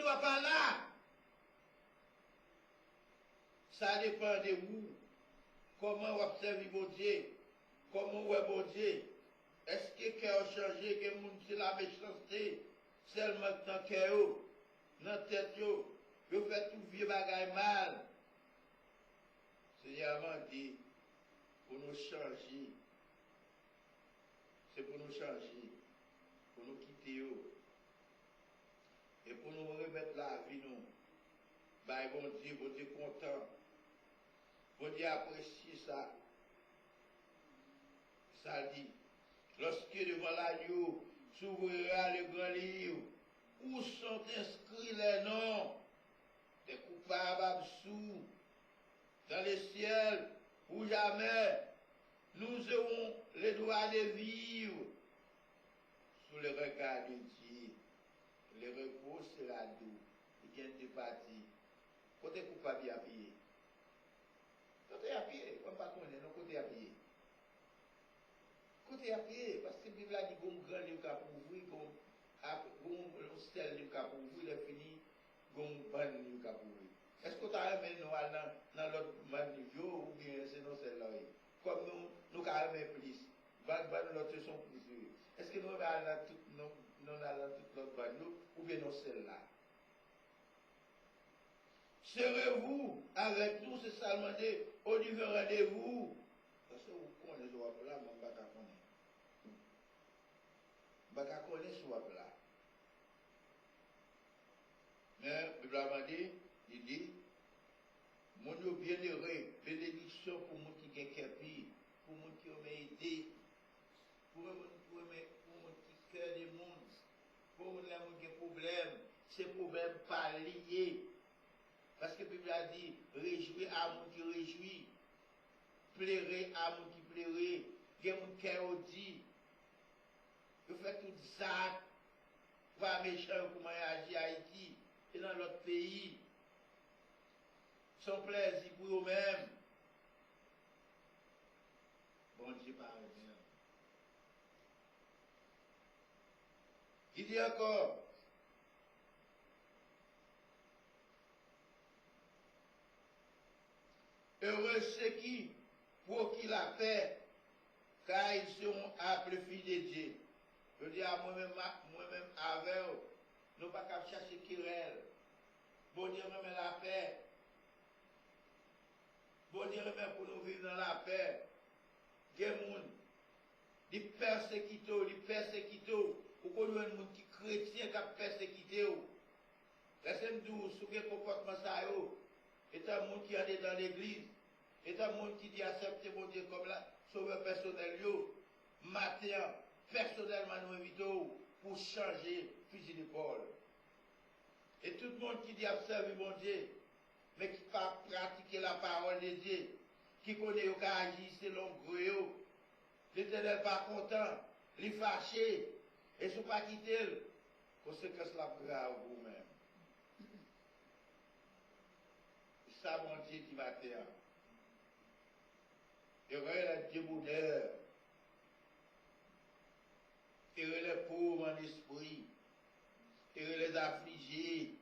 droit par là. Ça dépend de vous. Comment vous observez bon Dieu? Comment vous êtes bon Dieu? Est-ce que le cœur a changé? Que le monde c'est la méchanceté? Seulement dans le cœur, dans la tête, vous faites tout vieux bagaille mal. Seigneur m'a dit, pour nous changer. C'est pour nous changer. Pour nous quitter. Et pour nous remettre la vie, nous. Bah, bon Dieu content. Bon Dieu apprécie ça. Ça dit, lorsque devant l'agneau s'ouvrira le grand livre, où sont inscrits les noms des coupables absous dans le ciel, où jamais nous aurons le droit de vivre sous le regard de Dieu. Le repos sera doux. Il vient de partir. Côté coupable à pied. Côté à pied, on ne va pas connaître, non, côté à pied. Côté à pied, parce que la Bible a dit qu'on grand livre pour ouvrir, qu'on stèle livre pour ouvrir, il est fini, qu'on ban livre pour ouvrir. Est-ce que tu as aimé nous dans l'autre livre ou bien c'est non celle-là? Comme nous avons aimé plus, ban l'autre sont plus. Est-ce que nous allons dans toute l'autre ban ou bien non celle-là? Serez-vous avec nous, c'est ça demandé, au niveau rendez-vous? Parce que vous connaissez ce là, mais je ne sais pas connaître. Je ne sais pas connaître ce là. Mais la Bible m'a dit, il dit, mon Dieu bienheureux, bénédiction pour moi qui est capi, pour moi qui m'a aidé, pour moi qui cœur du monde, pour moi qui a des problèmes, ces problèmes pas liés. Parce que la Bible a dit, réjouis à mon qui réjouit, plairer à mon qui plairait, que mon cœur dit, je fais tout ça, pas méchant pour agir à Haïti et dans l'autre pays, son plaisir pour eux-mêmes. Bon Dieu parle bien. Il dit encore, heureux ceux qui, pour qui la paix, car ils seront appelés filles de Dieu. Je dis à moi-même avec eux, nous ne pouvons pas chercher querelle. Bon Dieu remet la paix. Bon Dieu remet pour nous vivre dans la paix. Des gens, des persécuteurs, ou qu'on a des gens qui chrétiens qui persécuté. Laissez-moi dire, sur le comportement ça, est un monde qui est dans l'église, est un monde qui dit accepter mon Dieu comme la sauveur personnel. Matin, personnellement, nous invitons pour changer fusil d'épaule. Et tout le monde qui dit observer mon Dieu, mais qui ne pas pratiquer la parole de Dieu, qui connaît qu'à agir selon Gréo, l'Éternel n'est pas content, il est fâché, et si vous ne pas quitter, conséquence la grave vous-même. Ça, mon Dieu, qui va faire. Il y aura le débonnaire. Il y aura les pauvres en esprit. Il y aura les affligés.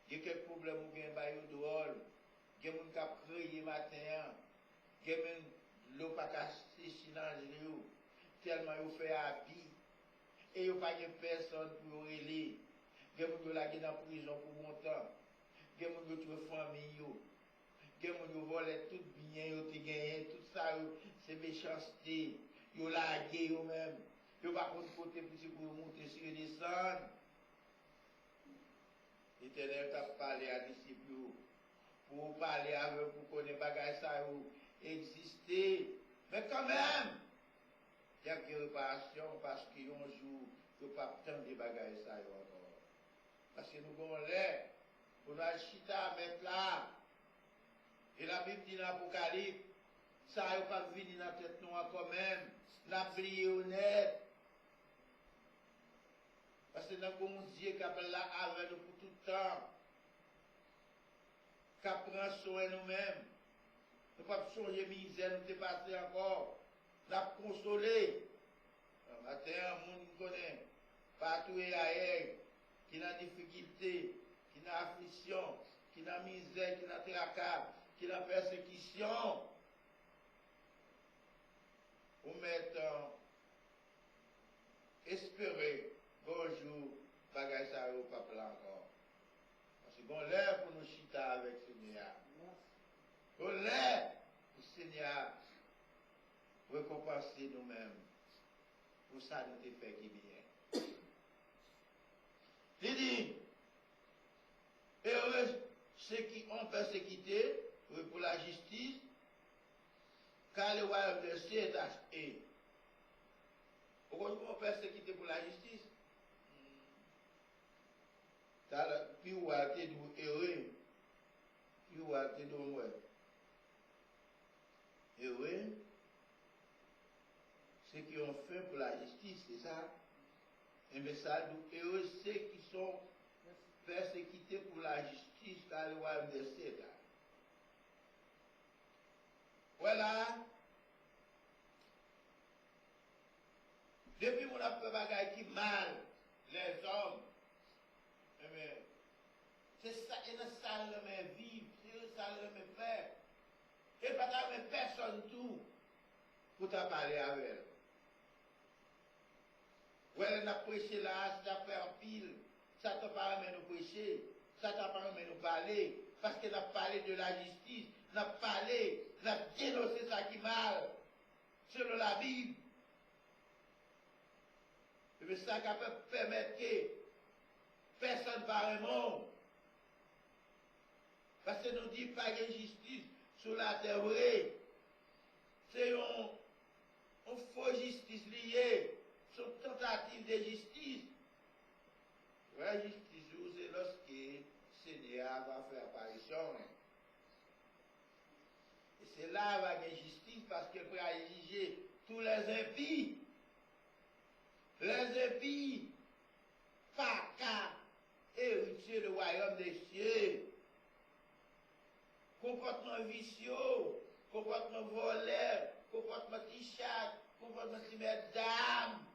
Il y a quelques problèmes ou bien un drôle. Il y a des gens qui ont crié matin. Il y a des gens qui n'ont pas séché dans le tellement ils ont fait habit. Et ils n'ont pas de personne pour relayer. Il y a des gens qui ont été dans la prison pour longtemps. Il y a des gens qui ont tué famille. Il y a des gens qui ont volé tout bien, ils ont gagné, tout ça, c'est méchanceté. Ils ont lagué eux-mêmes. Ils n'ont pas contre côté pour monter sur et descendre. L'Éternel t'a parlé à disciples pour parler avec eux, pour connaître bagaille ça exister. Mais quand même, il y a des réparations parce qu'il y a un jour, il n'y a pas tant de bagaille ça encore. Parce que nous avons l'air, pour nous chita mettre là. Et la Bible dit dans l'Apocalypse, ça n'a pas venu dans la tête noire quand même, n'a brillé honnête. Parce que dans le Dieu qui appelle là avec nous pour tout le temps, qui prend soin de nous-mêmes, nous ne pouvons pas changer misère, nous sommes passés encore, nous avons consolé. Un matin, un monde nous connaît, partout et ailleurs, qui n'a difficulté, qui n'a affliction, qui n'a misère, qui n'a tracas, qui n'a persécution, ou mettant espérer bonjour, bagage ça au papa là encore. Parce que bon l'air pour nous chita avec Seigneur. Bon l'air pour Seigneur récompenser nous-mêmes. Pour ça nous te fait qui bien. Il dit, heureux ceux qui ont persécuté pour la justice, car le royaume de cieux est acheté. Pourquoi on persécuté pour la justice? Puis où a été heureux? Puis où a été heureux? Heureux, ceux qui ont faim pour la justice, c'est ça? Et bien ça, heureux ceux qui sont persécutés pour la justice, car le royaume de cieux est acheté. Voilà. Depuis mon après bagaille qui mal, les hommes, c'est ça, et ça le met vivre, c'est ça le met faire. Et pas ta même personne tout pour t'en parler avec elle. Ouais, elle a prêché là, ça fait en pile, ça t'a pas remis nous prêcher, ça t'a pas remis nous parler, parce qu'elle a parlé de la justice, n'a parlé, n'a dénoncé ça qui mal, selon la Bible. Et ça qui peut permettre que personne ne parle monde. Parce que nous disons pas de justice sur la terre vraie. C'est une fausse justice liée, c'est une tentative de justice. La justice, c'est lorsque le Seigneur va faire apparition. Et c'est là qu'il va y avoir justice parce qu'il va juger tous les impies. Les impies, pas qu'à hériter le royaume des cieux. Comportement vicieux, comportement voleur, comportement tichat, comportement d'âme.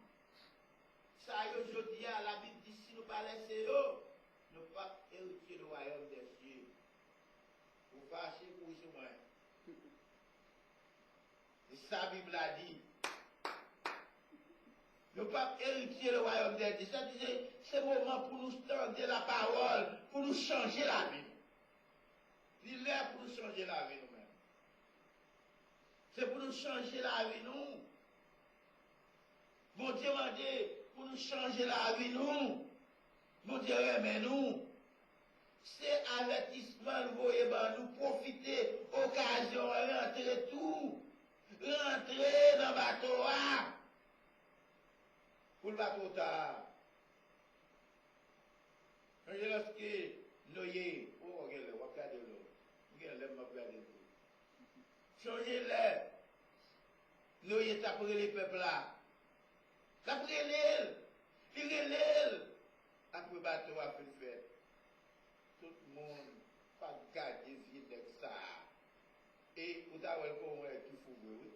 Ça, aujourd'hui, la Bible dit si nous ne pas laisser eux, nous ne pas hériter le royaume des cieux. Vous fâchez pour ce moins. Et ça, la Bible a dit. Nous ne pas hériter le royaume des cieux. Ça disait, c'est le moment pour nous tendre la parole, pour nous changer la vie. Il est pour nous changer la vie nous-mêmes. C'est pour nous changer la vie nous. Bon Dieu m'a dit pour nous changer la vie nous. Bon Dieu aime nous. C'est avertissement nous voyez nous profiter occasion rentrer tout. Rentrer dans le bateau pour le bateau tard. Lorsque Noé, oh regardez, regardez l'eau. Changez-les. Nous y sommes après les peuples là. Après l'île. Il est l'île. Après le bateau a fait le fait. Tout le monde pas garder vie de ça. Et vous avez le qui faut oui.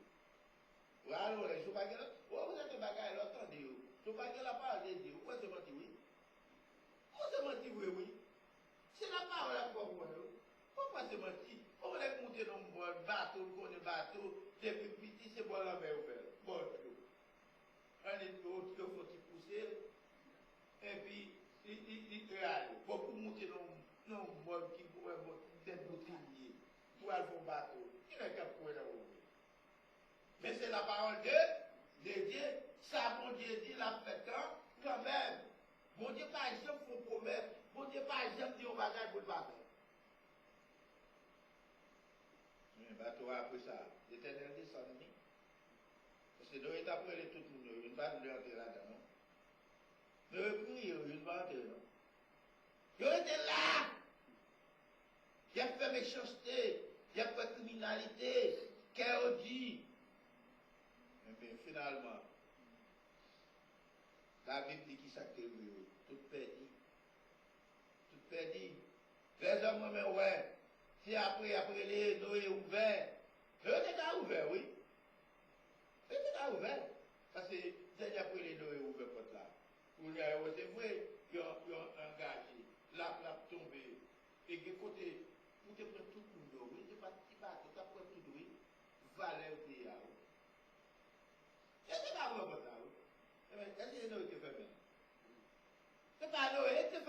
Voilà, je ne sais pas vous êtes bagaille l'autre Dieu. Je ne sais pas la parole de Dieu. Pourquoi c'est menti oui? Pourquoi c'est menti oui? C'est la parole à quoi vous pourquoi c'est menti? On va monter dans le bateau, le bateau, depuis petit, c'est bon la mer ouverte. Bon, un et l'autre, il faut pousser, et puis il râle. Beaucoup monter dans le monde qui pourrait monter des bouteilles pour aller au bateau. Il n'y a qu'à pouvoir l'ouvrir. Mais c'est la parole de Dieu. Ça, mon Dieu dit la fête quand même. Mon Dieu, par exemple, faut promettre. Mon Dieu, par exemple, dit on va faire pour le bateau. Le bateau après ça, l'Éternel descend. Parce que nous, il a appelé tout le monde, il ne va pas nous entrer là-dedans. Mais il ne va pas entrer là. Il était là. Il a fait méchanceté, il a fait criminalité, qu'elle dit. Mais finalement, la Bible dit qu'il s'est créé, tout perdu. Tout perdu. Les hommes, mais ouais. Si après les Noé ouvert, eux étaient ouverts, oui. Eux étaient ouverts. Parce que c'est après les Noé ouvert, là. C'est vrai, il y a un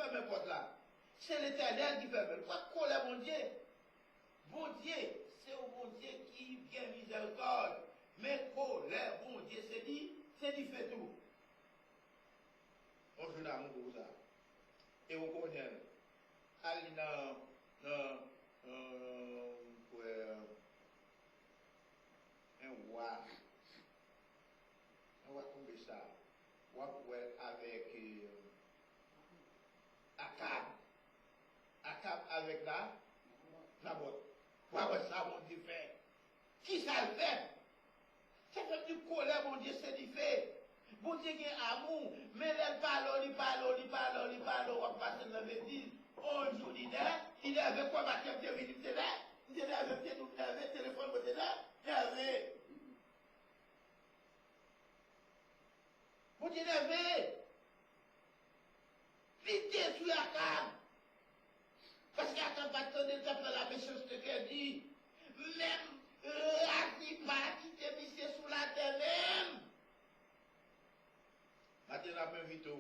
ferme la porte là? C'est l'Éternel qui ferme. Pas de colère, mon Dieu. Bon Dieu, c'est au bon Dieu qui vient miséricorde. Mais colère, bon Dieu, c'est dit fait tout. On joue d'amour pour ça. Et on connaît. Allez pour un roi. On va tomber ça. On va avec Akab. Akab avec la botte. Pourquoi ça, mon Dieu, fait? Qui ça le fait? Ça fait du colère, mon Dieu, c'est du fait. Bon Dieu, il y a amour. Mais elle parle, on va passer dans le dit. On joue, il est avec quoi, ma tête de venir, c'est là. Il est avec le téléphone, c'est là. Il est avec. Bon Dieu, il est avec. Il détruit la carte. Parce qu'il y a un bâton de temps la méchanceté qu'elle dit. Même Akiba qui te mis sous la terre même. Maintenant, on a pas invité.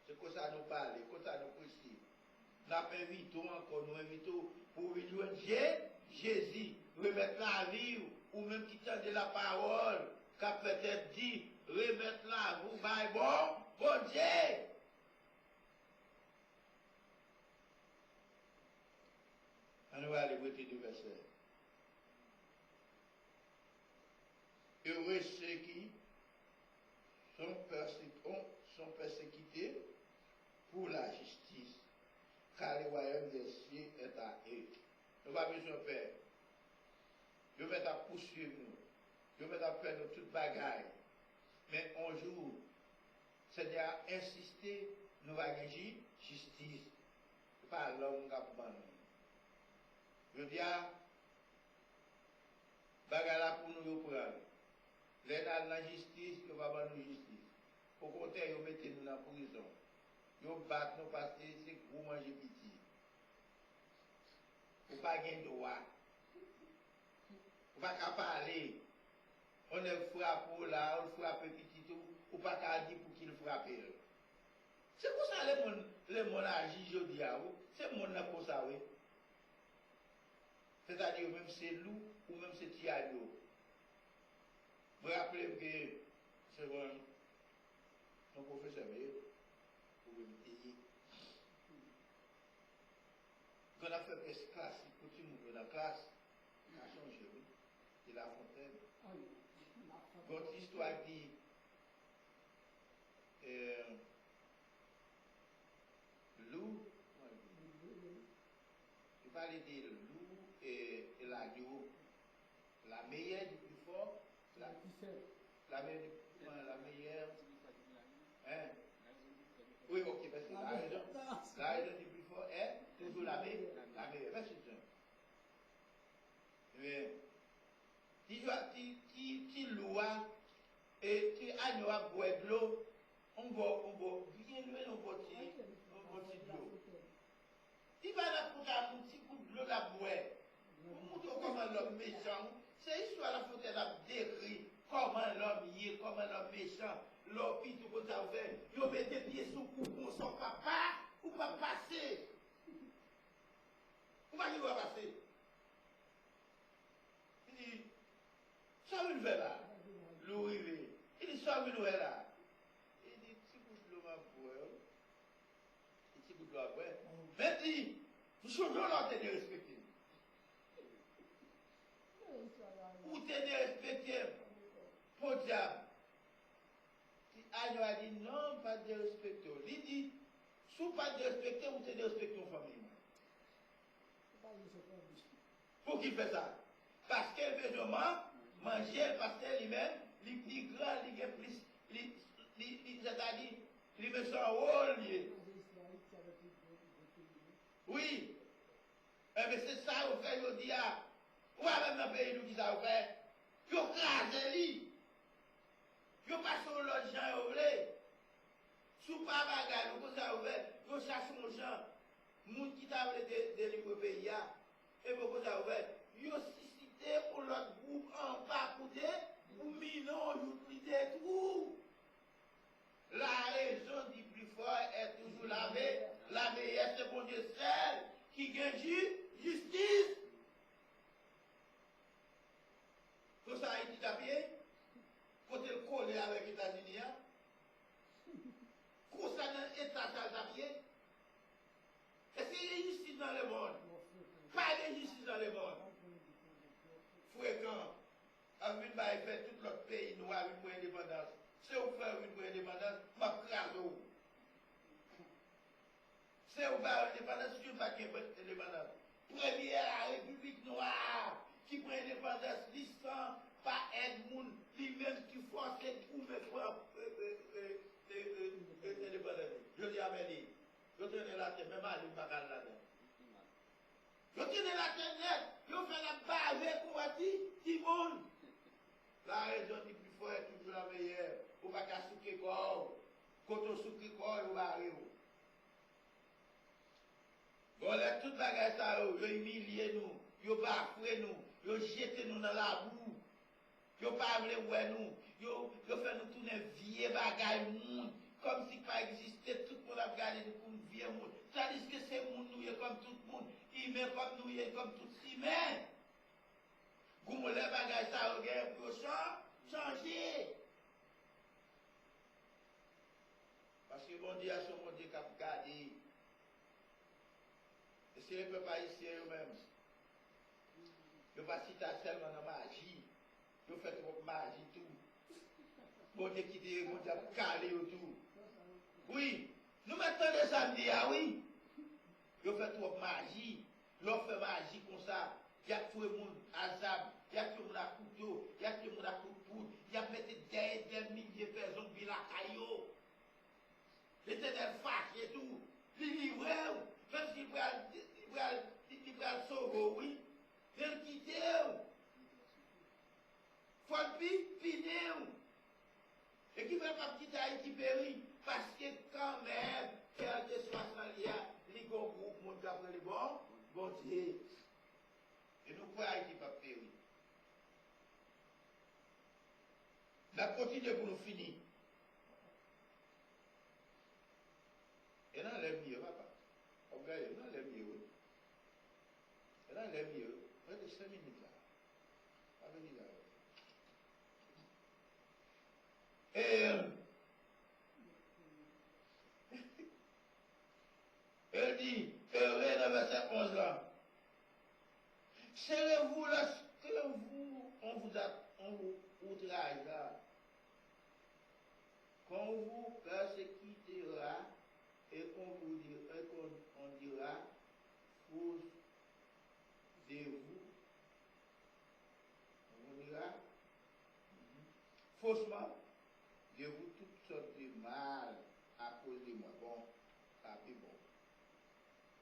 C'est comme ça nous parle, comme ça nous précise. On a pas invité encore, nous invitons pour venir Jésus, remettre la vie, ou même qui tente de la parole, qu'a peut-être dit, remettre la vous, bon Dieu. On va aller voter du verset. Heureux ceux qui sont persécutés pour la justice, car le royaume des cieux est à eux. Nous n'avons pas besoin de faire. Nous mettons à poursuivre nous. Nous mettons à faire nous toutes bagailles. Mais un jour, Seigneur a insisté, nous allons agir justice. Ce n'est pas l'homme qui a banni. Je dis à bagaille pour nous prendre. Les dans la justice, nous va pas nous justice. Au contraire, ils mettent nous dans la prison. Ils battent nous parce que c'est pour manger petit. Ou pas gagner droit. Ou pas qu'à parler. On est frappé là, on frappe petit tout. Ou pas qu'à dire pour qu'il frappe. C'est pour ça que les gens agissent aujourd'hui. C'est mon pour ça, oui. C'est-à-dire même c'est loup ou même c'est tiadio. Vous vous rappelez que c'est bon, mon professeur, vous pouvez me payer. Quand on a fait presque classe, il continue dans la classe, il a changé, oui. Il a fontaine. Votre histoire dit loup, il parlait de loup et l'agneau. La meilleure du plus fort, la meilleure. Hein? Oui, ok, parce que la raison du plus fort est toujours la meilleure. Merci, Jean. Mais, qui loua et qui agneau à boire de l'eau, on va bien loin, on va tirer de l'eau. Il va la foutre un petit coup de l'eau à boire. Vous montrez comment l'homme méchant. C'est histoire la faute a décrit comment l'homme y est, comment l'homme méchant, l'homme qui tout comme ça fait. Il met des pieds sous coupon son papa, ou pas passer. Ou pas qu'il va passer. Il dit, ça veut le faire là. L'eau rive. Il dit, ça veut le faire là. Il dit, petit coup de l'eau à boire. Petit coup de l'eau à boire. Mais il dit, nous sommes là, t'es respecté. Ou t'es respecté pour diable. Agneau a dit non, pas de respecter. Il dit, si pas de respecter, ou t'es respecté en famille. Pour qui fait ça? Parce qu'elle veut manger, parce qu'elle lui-même, il grand, il est plus, c'est-à-dire, il met son rôle. Oui. Mais c'est ça, au fait, il dit, ou même dans le pays qui ça fait, ils ont crasé lui. Ils ont passé au lot de gens, ils ont voulu. Sous pas bagarre, ils ont fait, ils ont chassé aux gens. Les gens qui t'a voulu délivrer le pays, et beaucoup ça fait, ils ont suscité pour l'autre groupe en bas pour millions, ils ont détruit. La raison du plus fort est toujours la Dieu seul qui gagne justice. Pour ça, Haïti t'a pied, côté le collé avec les États-Unis, concernant l'État t'a pied. Est-ce qu'il y a justice dans le monde? Pas de justice dans le monde. Fréquent, avec une baille fait tout l'autre pays noir une bonne indépendance. Si vous faites une bonne indépendance, ma crase. Si vous faites une indépendance, je ne vais pas une indépendance. Première la République noire qui prend indépendance, l'Islam, pas aide moun, lui-même qui force ou me faire indépendance. Je dis à Mélie, je tenais la tête, même à lui, pas là-dedans. Je tenais la tête net, je fais la bave pour ti moun. La raison du plus fort est toujours la meilleure. Ou pas qu'à souquer corps. Quand on souquer corps, on va arriver. Bon, là, toute bagaille ça, ils humilié nous, ils bafoué nous, ils jeté nous dans la boue, ils parlé ouais nous, ils fait nous tourner vieux bagaille monde, comme si pas existait, tout le monde a regardé nous comme vieux monde. C'est-à-dire que c'est monde nous comme tout le monde, humain comme nous comme tout humain. Vous les bagages ça regarde pour changer. Parce que mon Dieu a son Dieu qui a gardé. Et si les peuples haïtiens eux-mêmes, ils ne pas citer seulement dans la magie, ils font trop de magie tout. Bon Dieu qui dit, bon Dieu a calé tout. Oui, nous mettons des samedis, ah oui. Ils font trop de magie. L'on fait magie comme ça. Il y a tout le monde à zab, il y a tout le monde à couteau, il y a tout le monde à coup de poudre, il y a peut-être des milliers de personnes qui la caillot. L'éternel fâche et tout. Il livre, même s'il va le sauver, oui. Il va le quitter. Il faut le piner. Et qui ne va pas quitter Haïti péri, parce que quand même, quel que soit son lien, les gros groupes montent après les bons, bon Dieu. Et nous croyons Haïti pas péri. La continue pour nous finir. Et là, les mieux, papa. On regarde, là, les mieux. Et là, les mieux. Regardez 5 minutes là. Avec là. Et elle dit, heureux dans verset 11 là. Serrez-vous là, on vous outrage là. Qu'on vous persécutera et qu'on dira, fausse de vous, on dira, faussement, de vous toutes sortes de mal à cause de moi. Bon, ça fait bon.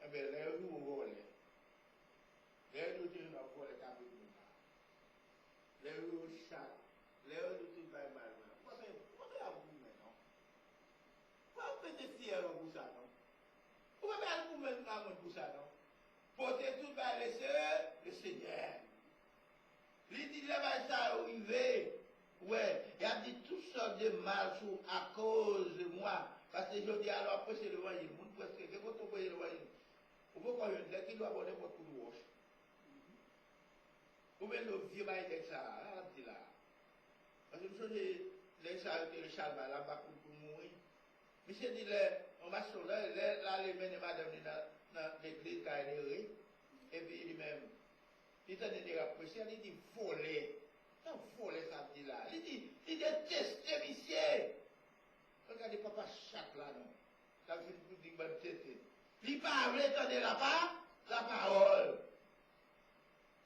Eh bien, là, nous, on va aller. Là, nous, on va aller taper de moi. Là, nous, on chat. Là, nous, on va mal. Pourquoi à vous maintenant? Pourquoi vous faites fier pour ça, non? Pourquoi vous faites pour ça, non? Portez tout par le Seigneur. Il dit là-bas, ça arrivé. Ouais, il a dit toutes sortes de mal à cause de moi. Parce que je dis alors, après c'est le royaume. Mon presque, que quand on voit le royaume, on voit quand il y a qui doit avoir n'importe quoi de roche. Ou bien le vieux bail de ça, là, dit là. Parce que je dis, les chars, le char là, bas pour mourir. Mais c'est dit, on va sur là, les mènes madame dans l'église carrée, et puis lui-même, il t'a dit, il dit, voler. Non, voler ça dit là. Il déteste monsieur. Regardez papa chaque là, non. Ça veut dire que bonne tête. Il parle, attendez la parole.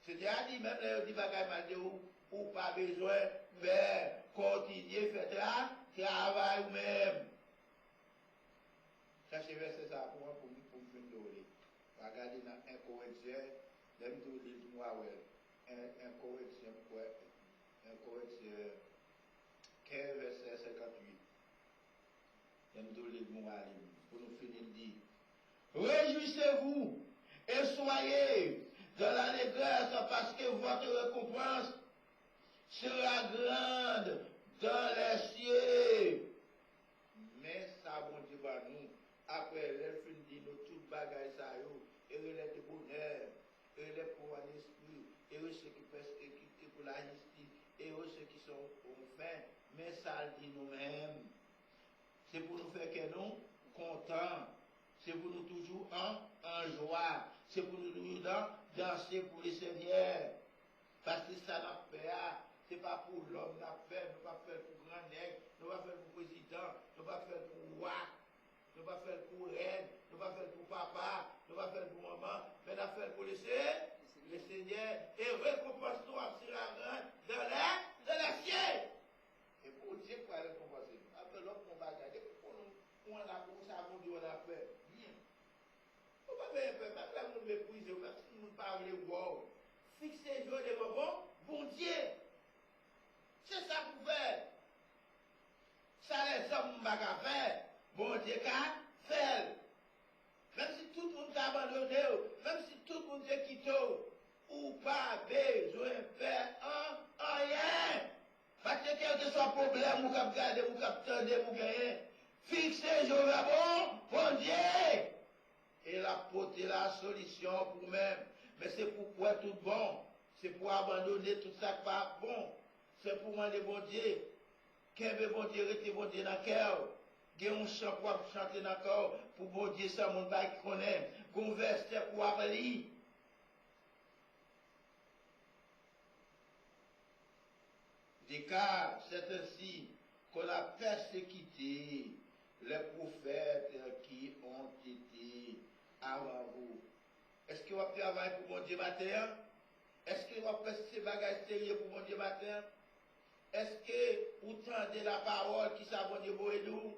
C'est-à-dire, dit même là, il dit bagaille mal de ou pas besoin, mais continuez, faites là, travail ou même. Ça, c'est verset ça pour moi, pour me faire donner. Regardez dans un Corinthiens, même tout le mois, un Corinthiens, un Corinthiens 15, verset 58. Même tout le mois, pour nous finir, dit réjouissez-vous et soyez dans l'allégresse parce que votre récompense sera grande dans les cieux. Mais ça, bon Dieu, nous, après les fins dit, nous tout tout bagage ça yo, et relève de bonheur, et relève pour l'esprit, et ceux qui persécutent pour la justice, et ceux qui sont au fin, mais ça dit nous-mêmes. C'est pour nous faire que nous contents, c'est pour nous toujours en joie, c'est pour nous toujours danser pour le Seigneur. Parce que ça n'a pas, c'est pas pour l'homme, n'a fait, nous pas faire pour grand nègre, nous pas faire pour président, nous pas faire pour roi, nous pas faire pour reine, nous pas faire pour papa, nous pas faire pour maman, mais nous faire pour le Seigneur, et récompense nous sera grande dans la ciel. Et pour Dieu, pour récompenser nous. Après l'autre, on va regarder, pour nous, on a pour ça, on dit, on a fait. Bien. On va faire un peu, même là, on méprise, même si nous parlons, wow. Fixez les jours de bon Dieu. C'est ça pour faire. Ça les hommes ne peuvent pas faire. Bon Dieu qu'à faire. Même si tout le monde a abandonné, même si tout le monde est quitté, ou pas besoin de faire rien. Parce que quel que soit le problème, vous pouvez garder, vous pouvez attendre, vous gagner. Fixez les jours de bon Dieu. Et apporter la solution pour vous-même. Mais c'est pourquoi tout bon. C'est pour abandonner tout ça qui n'est pas bon. C'est pour demander bon Dieu. Qu'un bon Dieu reste bon Dieu dans le cœur. Il y a un chant pour chanter dans le cœur. Pour bon Dieu, ça, mon bail qui connaît. Un verset pour appeler. Car c'est ainsi qu'on a persécuté les prophètes qui ont été avant vous. Est-ce que vous avez travaillé pour mon Dieu matin? Est-ce que vous avez fait ces bagages sérieux pour mon Dieu matin? Est-ce que vous tendez la parole qui s'abonne pour nous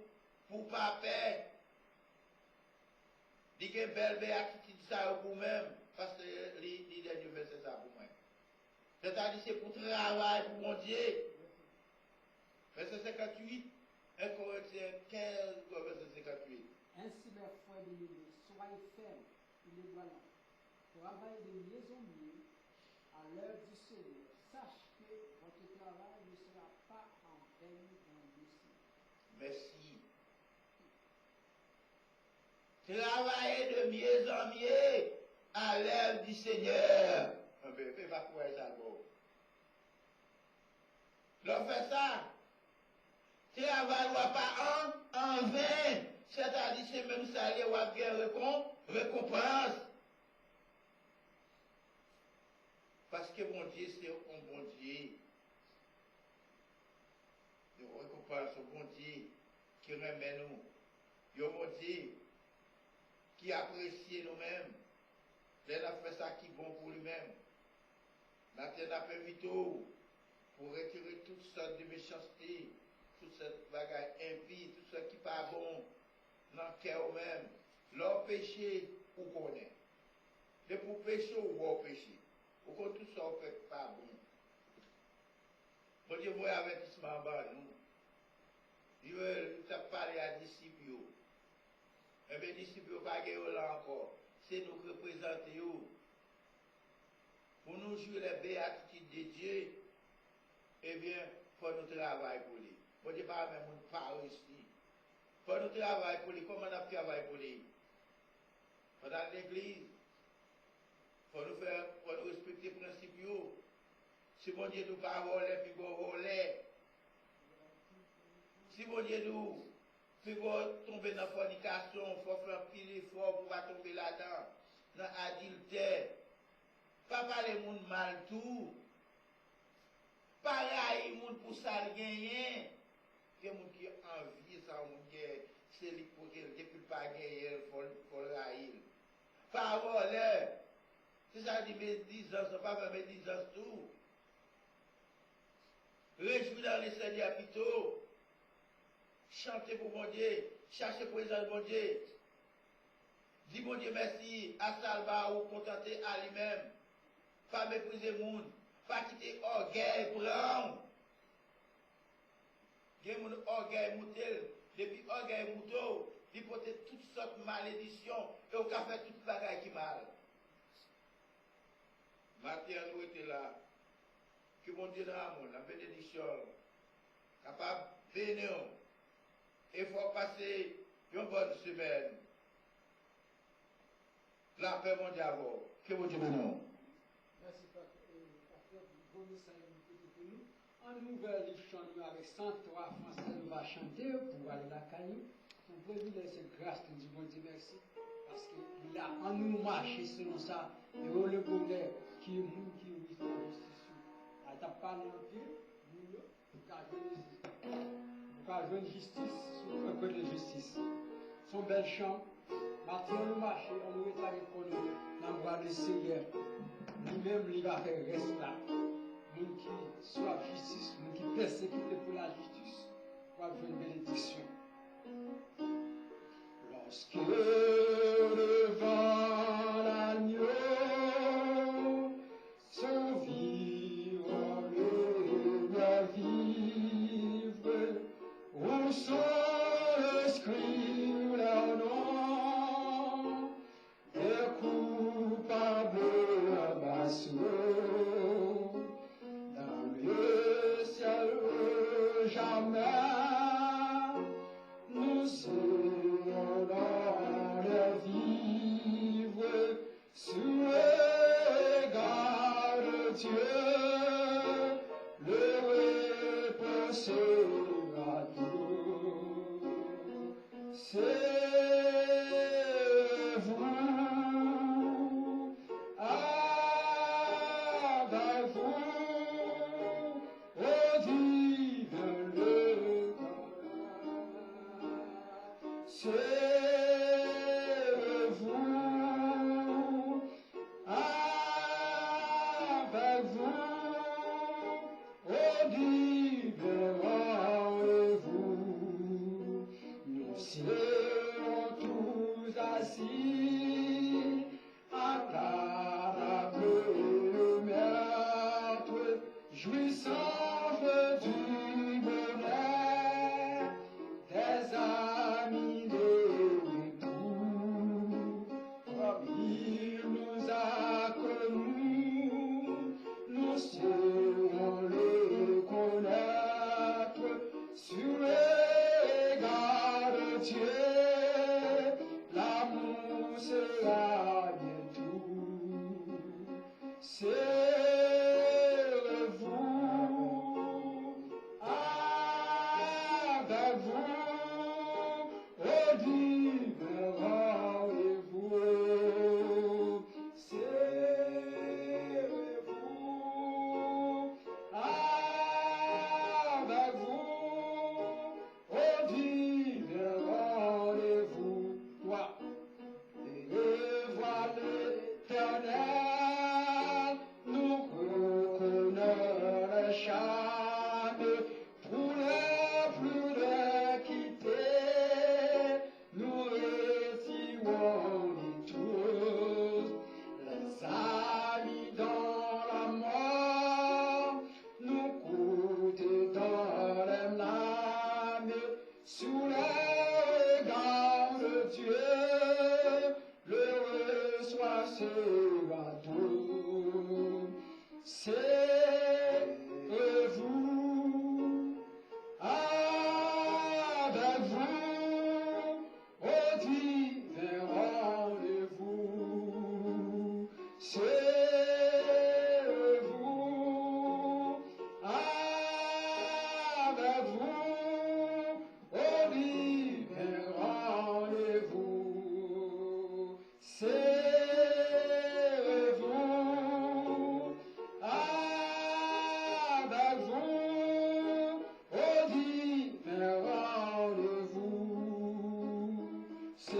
pour pas paix? Dites que belle béatitude ça pour vous-même, parce que les derniers versets ça pour moi. C'est-à-dire c'est pour travailler pour mon Dieu. Verset 58, 1 Corinthiens 15, verset 58. Ainsi, mes frères bien-aimés, soyez fermes, inébranlables. Travaillez de mieux en mieux à l'heure du Seigneur. Sache que votre travail ne sera pas en vain dans le ciel. Merci. Travaillez de mieux en mieux à l'œuvre du Seigneur. On ne peut pas croire ça bon. L'on fait ça. Travail ne pas en vain. C'est-à-dire c'est même ça, il y a bien récompense. Parce que mon Dieu, c'est un bon Dieu. Il récompense au bon Dieu qui remet nous. Il y a un bon Dieu qui apprécie nous-mêmes. Il a fait ça qui est bon pour lui-même. Maintenant, on a permis tout pour retirer toutes sortes de méchanceté, toutes cette bagaille impie, tout ce qui n'est pas bon dans le cœur même. Leur péché, ou connaît. Mais pour pécher ou pour péché. Ou quand tout ça ne fait pas bon. Bon Dieu, moi, avertissement en bas, nous. Il veut parler à disciples. Eh bien, disciples, pas là encore. C'est nous qui représentons. Pour nous jouer les béatitudes de Dieu, eh bien, il faut nous travailler pour lui. Bon Dieu, pas même une parole ici. Il faut nous travailler pour lui. Comment on travaille pour lui? Dans l'église, il faut nous respecter les principes. Si mon Dieu nous pas voler, puis bon voler. Si mon Dieu nous puis bon tomber dans la fornication, il faut faire pile effort pour ne pas tomber là-dedans. Dans l'adultère. Pas parler de monde mal tout. Pas railler le monde pour ça gagner. Il y a des gens qui ont envie, ça, c'est lui pour qu'il ne peut pas gagner, il faut le railler. Pas voler. C'est ça dit médisance, pas faire médisance tout. Réjouis dans les Seigneurs plutôt. Chantez pour mon Dieu. Cherchez présence de mon Dieu. Dis mon Dieu merci à Salva ou contenter à lui-même. Pas mépriser le monde. Pas quitter orgueil, prendre. Il y a mon orgueil moutel. Depuis orgueil mouton, il porte toutes sortes de malédictions. Et on a fait toute bagaille qui mal. Matin, nous étions là. Que mon Dieu dans la bénédiction. Capable de bénir. Il faut passer une bonne semaine. La paix mondiale, que vous dites non? Merci, Pasteur. Bon message pour nous. En nouvelle livre chanson avec 103 français, nous va chanter pour aller la caille. Son privilège, c'est grâce que Dieu, bon Dieu, merci. Parce qu'il a en nous marché selon ça. Et on le bonheur qui est nous, qui est wisdom, justice. Elle t'a parlé en pile, nous, pour jouer une justice, sur un peu de justice. Son bel chant, Martin, nous marché, on nous est pour nous, dans le bras de Seigneur. Lui-même, il va faire reste là. Nous qui soient justice, nous qui persécutent pour la justice, pour avoir une bénédiction. Lorsque devant l'agneau son vivant le vivre, où sont inscrits leurs noms, des coupables abassés, dans le ciel jamais nous serons dans le vivre sous l'égard de Dieu, le repensera tout. C'est vous, avec vous, au divin le c'est vous, avec vous, au divin vous, nous serons tous assis à table maître, jouissant du bonheur des amis d'époux, comme il nous a connus, nous saurons le connaître sur l'égard de Dieu, l'amour sera bientôt. C'est vous, avec vous, au divin rendez-vous. C'est vous, avec vous, au divin rendez-vous. Toi, et vois l'Éternel, nous reconnaître chaque pour le plus de quitter, nous retirons tous les amis dans la mort, nous coûter dans les lames, sous les regards de Dieu, l'heureux soit ce bateau. C'est vous, avec vous, au divin rendez-vous. C'est vous, avec vous, au divin rendez-vous. C'est vous, avec vous, au divin rendez-vous. C'est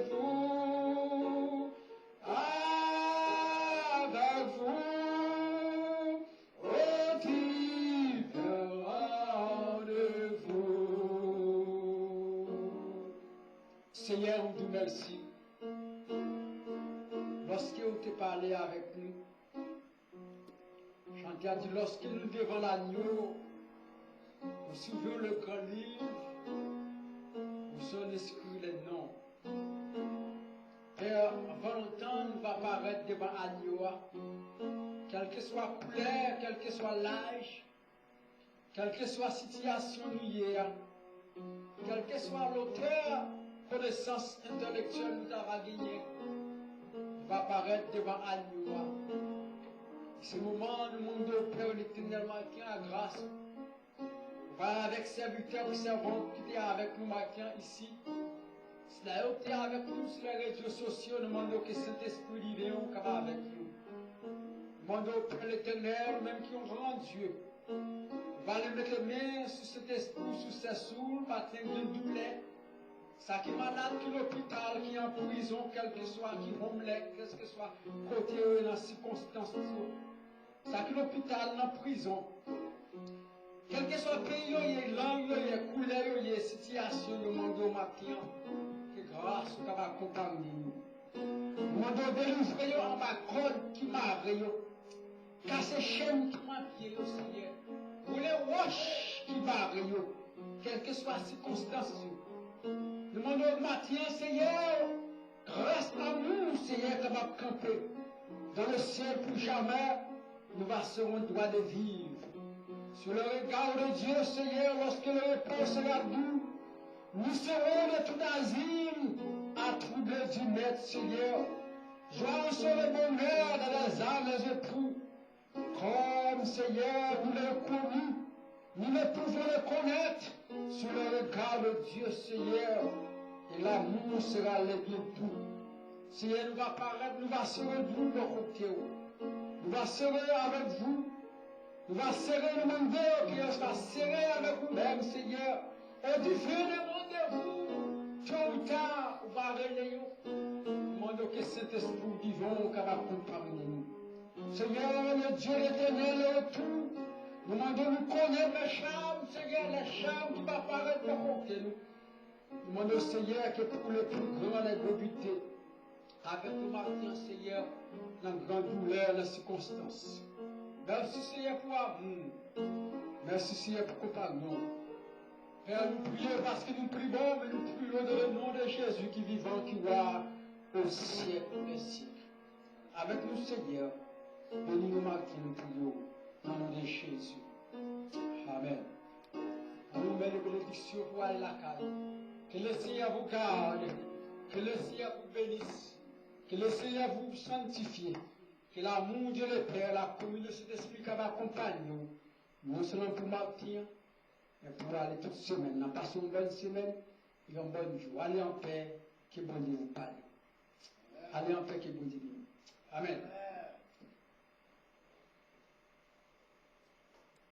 vous, avec vous, au divin rendez-vous. Seigneur, on te remercie. Lorsqu'il t'a parlé avec nous, Chanté a dit, lorsque nous devant l'agneau, nous souvient le grand livre, où sont inscrits les noms. Et avant longtemps, nous va apparaître devant l'agneau, quelle que soit la couleur, quel que soit l'âge, quelle que soit la situation nous y est, quel que soit l'auteur connaissance intellectuelle nous avons gagné, va apparaître devant Alioua. Ce moment, le monde de Père l'éternel matin à grâce. Va avec serviteurs et servantes qui étaient avec nous matin ici. Si la été avec nous sur les réseaux sociaux, nous demandons que Saint-Esprit divin soit avec nous. Nous demandons au Père l'éternel, même qui ont grand Dieu, va les mettre les mains sur cet esprit, sur ses souls, matin de douleur. Ça qui est malade, qui est l'hôpital, qui est en prison, quel que soit, qui est homeless, quel que soit, côté dans les circonstances. Ça qui est l'hôpital, dans la prison. Quel que soit le pays, il y a langue, il y a couleur, il y a situation, il y a monde au matin. Que grâce qui va accompagner nous. Nous demandons de délivrer en bas code qui m'a réuni. Casser chaîne qui m'a pied, Seigneur. Pour les roches qui m'a réuni. Quelle que soit la circonstance. Nous demandons au matin, Seigneur, grâce à nous, Seigneur, qui va camper dans le ciel pour jamais, nous serons droit de vivre. Sur le regard de Dieu, Seigneur, lorsque le repos sera doux, nous serons de tout asile à troubler du maître, Seigneur. Joie sur le bonheur dans les âmes des époux. Comme, Seigneur, nous l'avons connu, nous ne pouvons le connaître sur le regard de Dieu, Seigneur. Et l'amour sera le bien tout. Seigneur, nous va paraître, nous va serrer vous de côté. Nous va serrer avec vous. Nous va serrer le monde qui va serrer avec vous-même, Seigneur. Au divin demandez-vous, tôt ou tard, on va relayer. Demandons que cet esprit vivant qui va accompagner nous. Seigneur, le Dieu l'éternel est autour. Nous demandons nous connaître les charmes, Seigneur, les charmes qui vont apparaître pour côté nous. Nous demandons, Seigneur, que pour le plus grand les gobités, avec nous matin, Seigneur, dans la grande douleur, dans les circonstances. Merci Seigneur pour amour. Merci Seigneur pour compagnon. Père, nous prions parce que nous prions, mais nous prions dans le nom de Jésus qui vivant, qui va au siècle des siècles. Avec nous Seigneur, bénis-nous matin, nous prions, dans le nom de Jésus. Amen. Nous mettons les bénédictions pour aller à la caille. Que le Seigneur vous garde, que le Seigneur vous bénisse, que le Seigneur vous sanctifie. Que l'amour de le Père, la communion de cet esprit qui va accompagner nous, non seulement pour Martin, mais pour aller toute semaine. Nous passons une bonne semaine et un bon jour. Allez en paix, que bon Dieu vous parle. Allez en paix, que bon Dieu vous. Amen.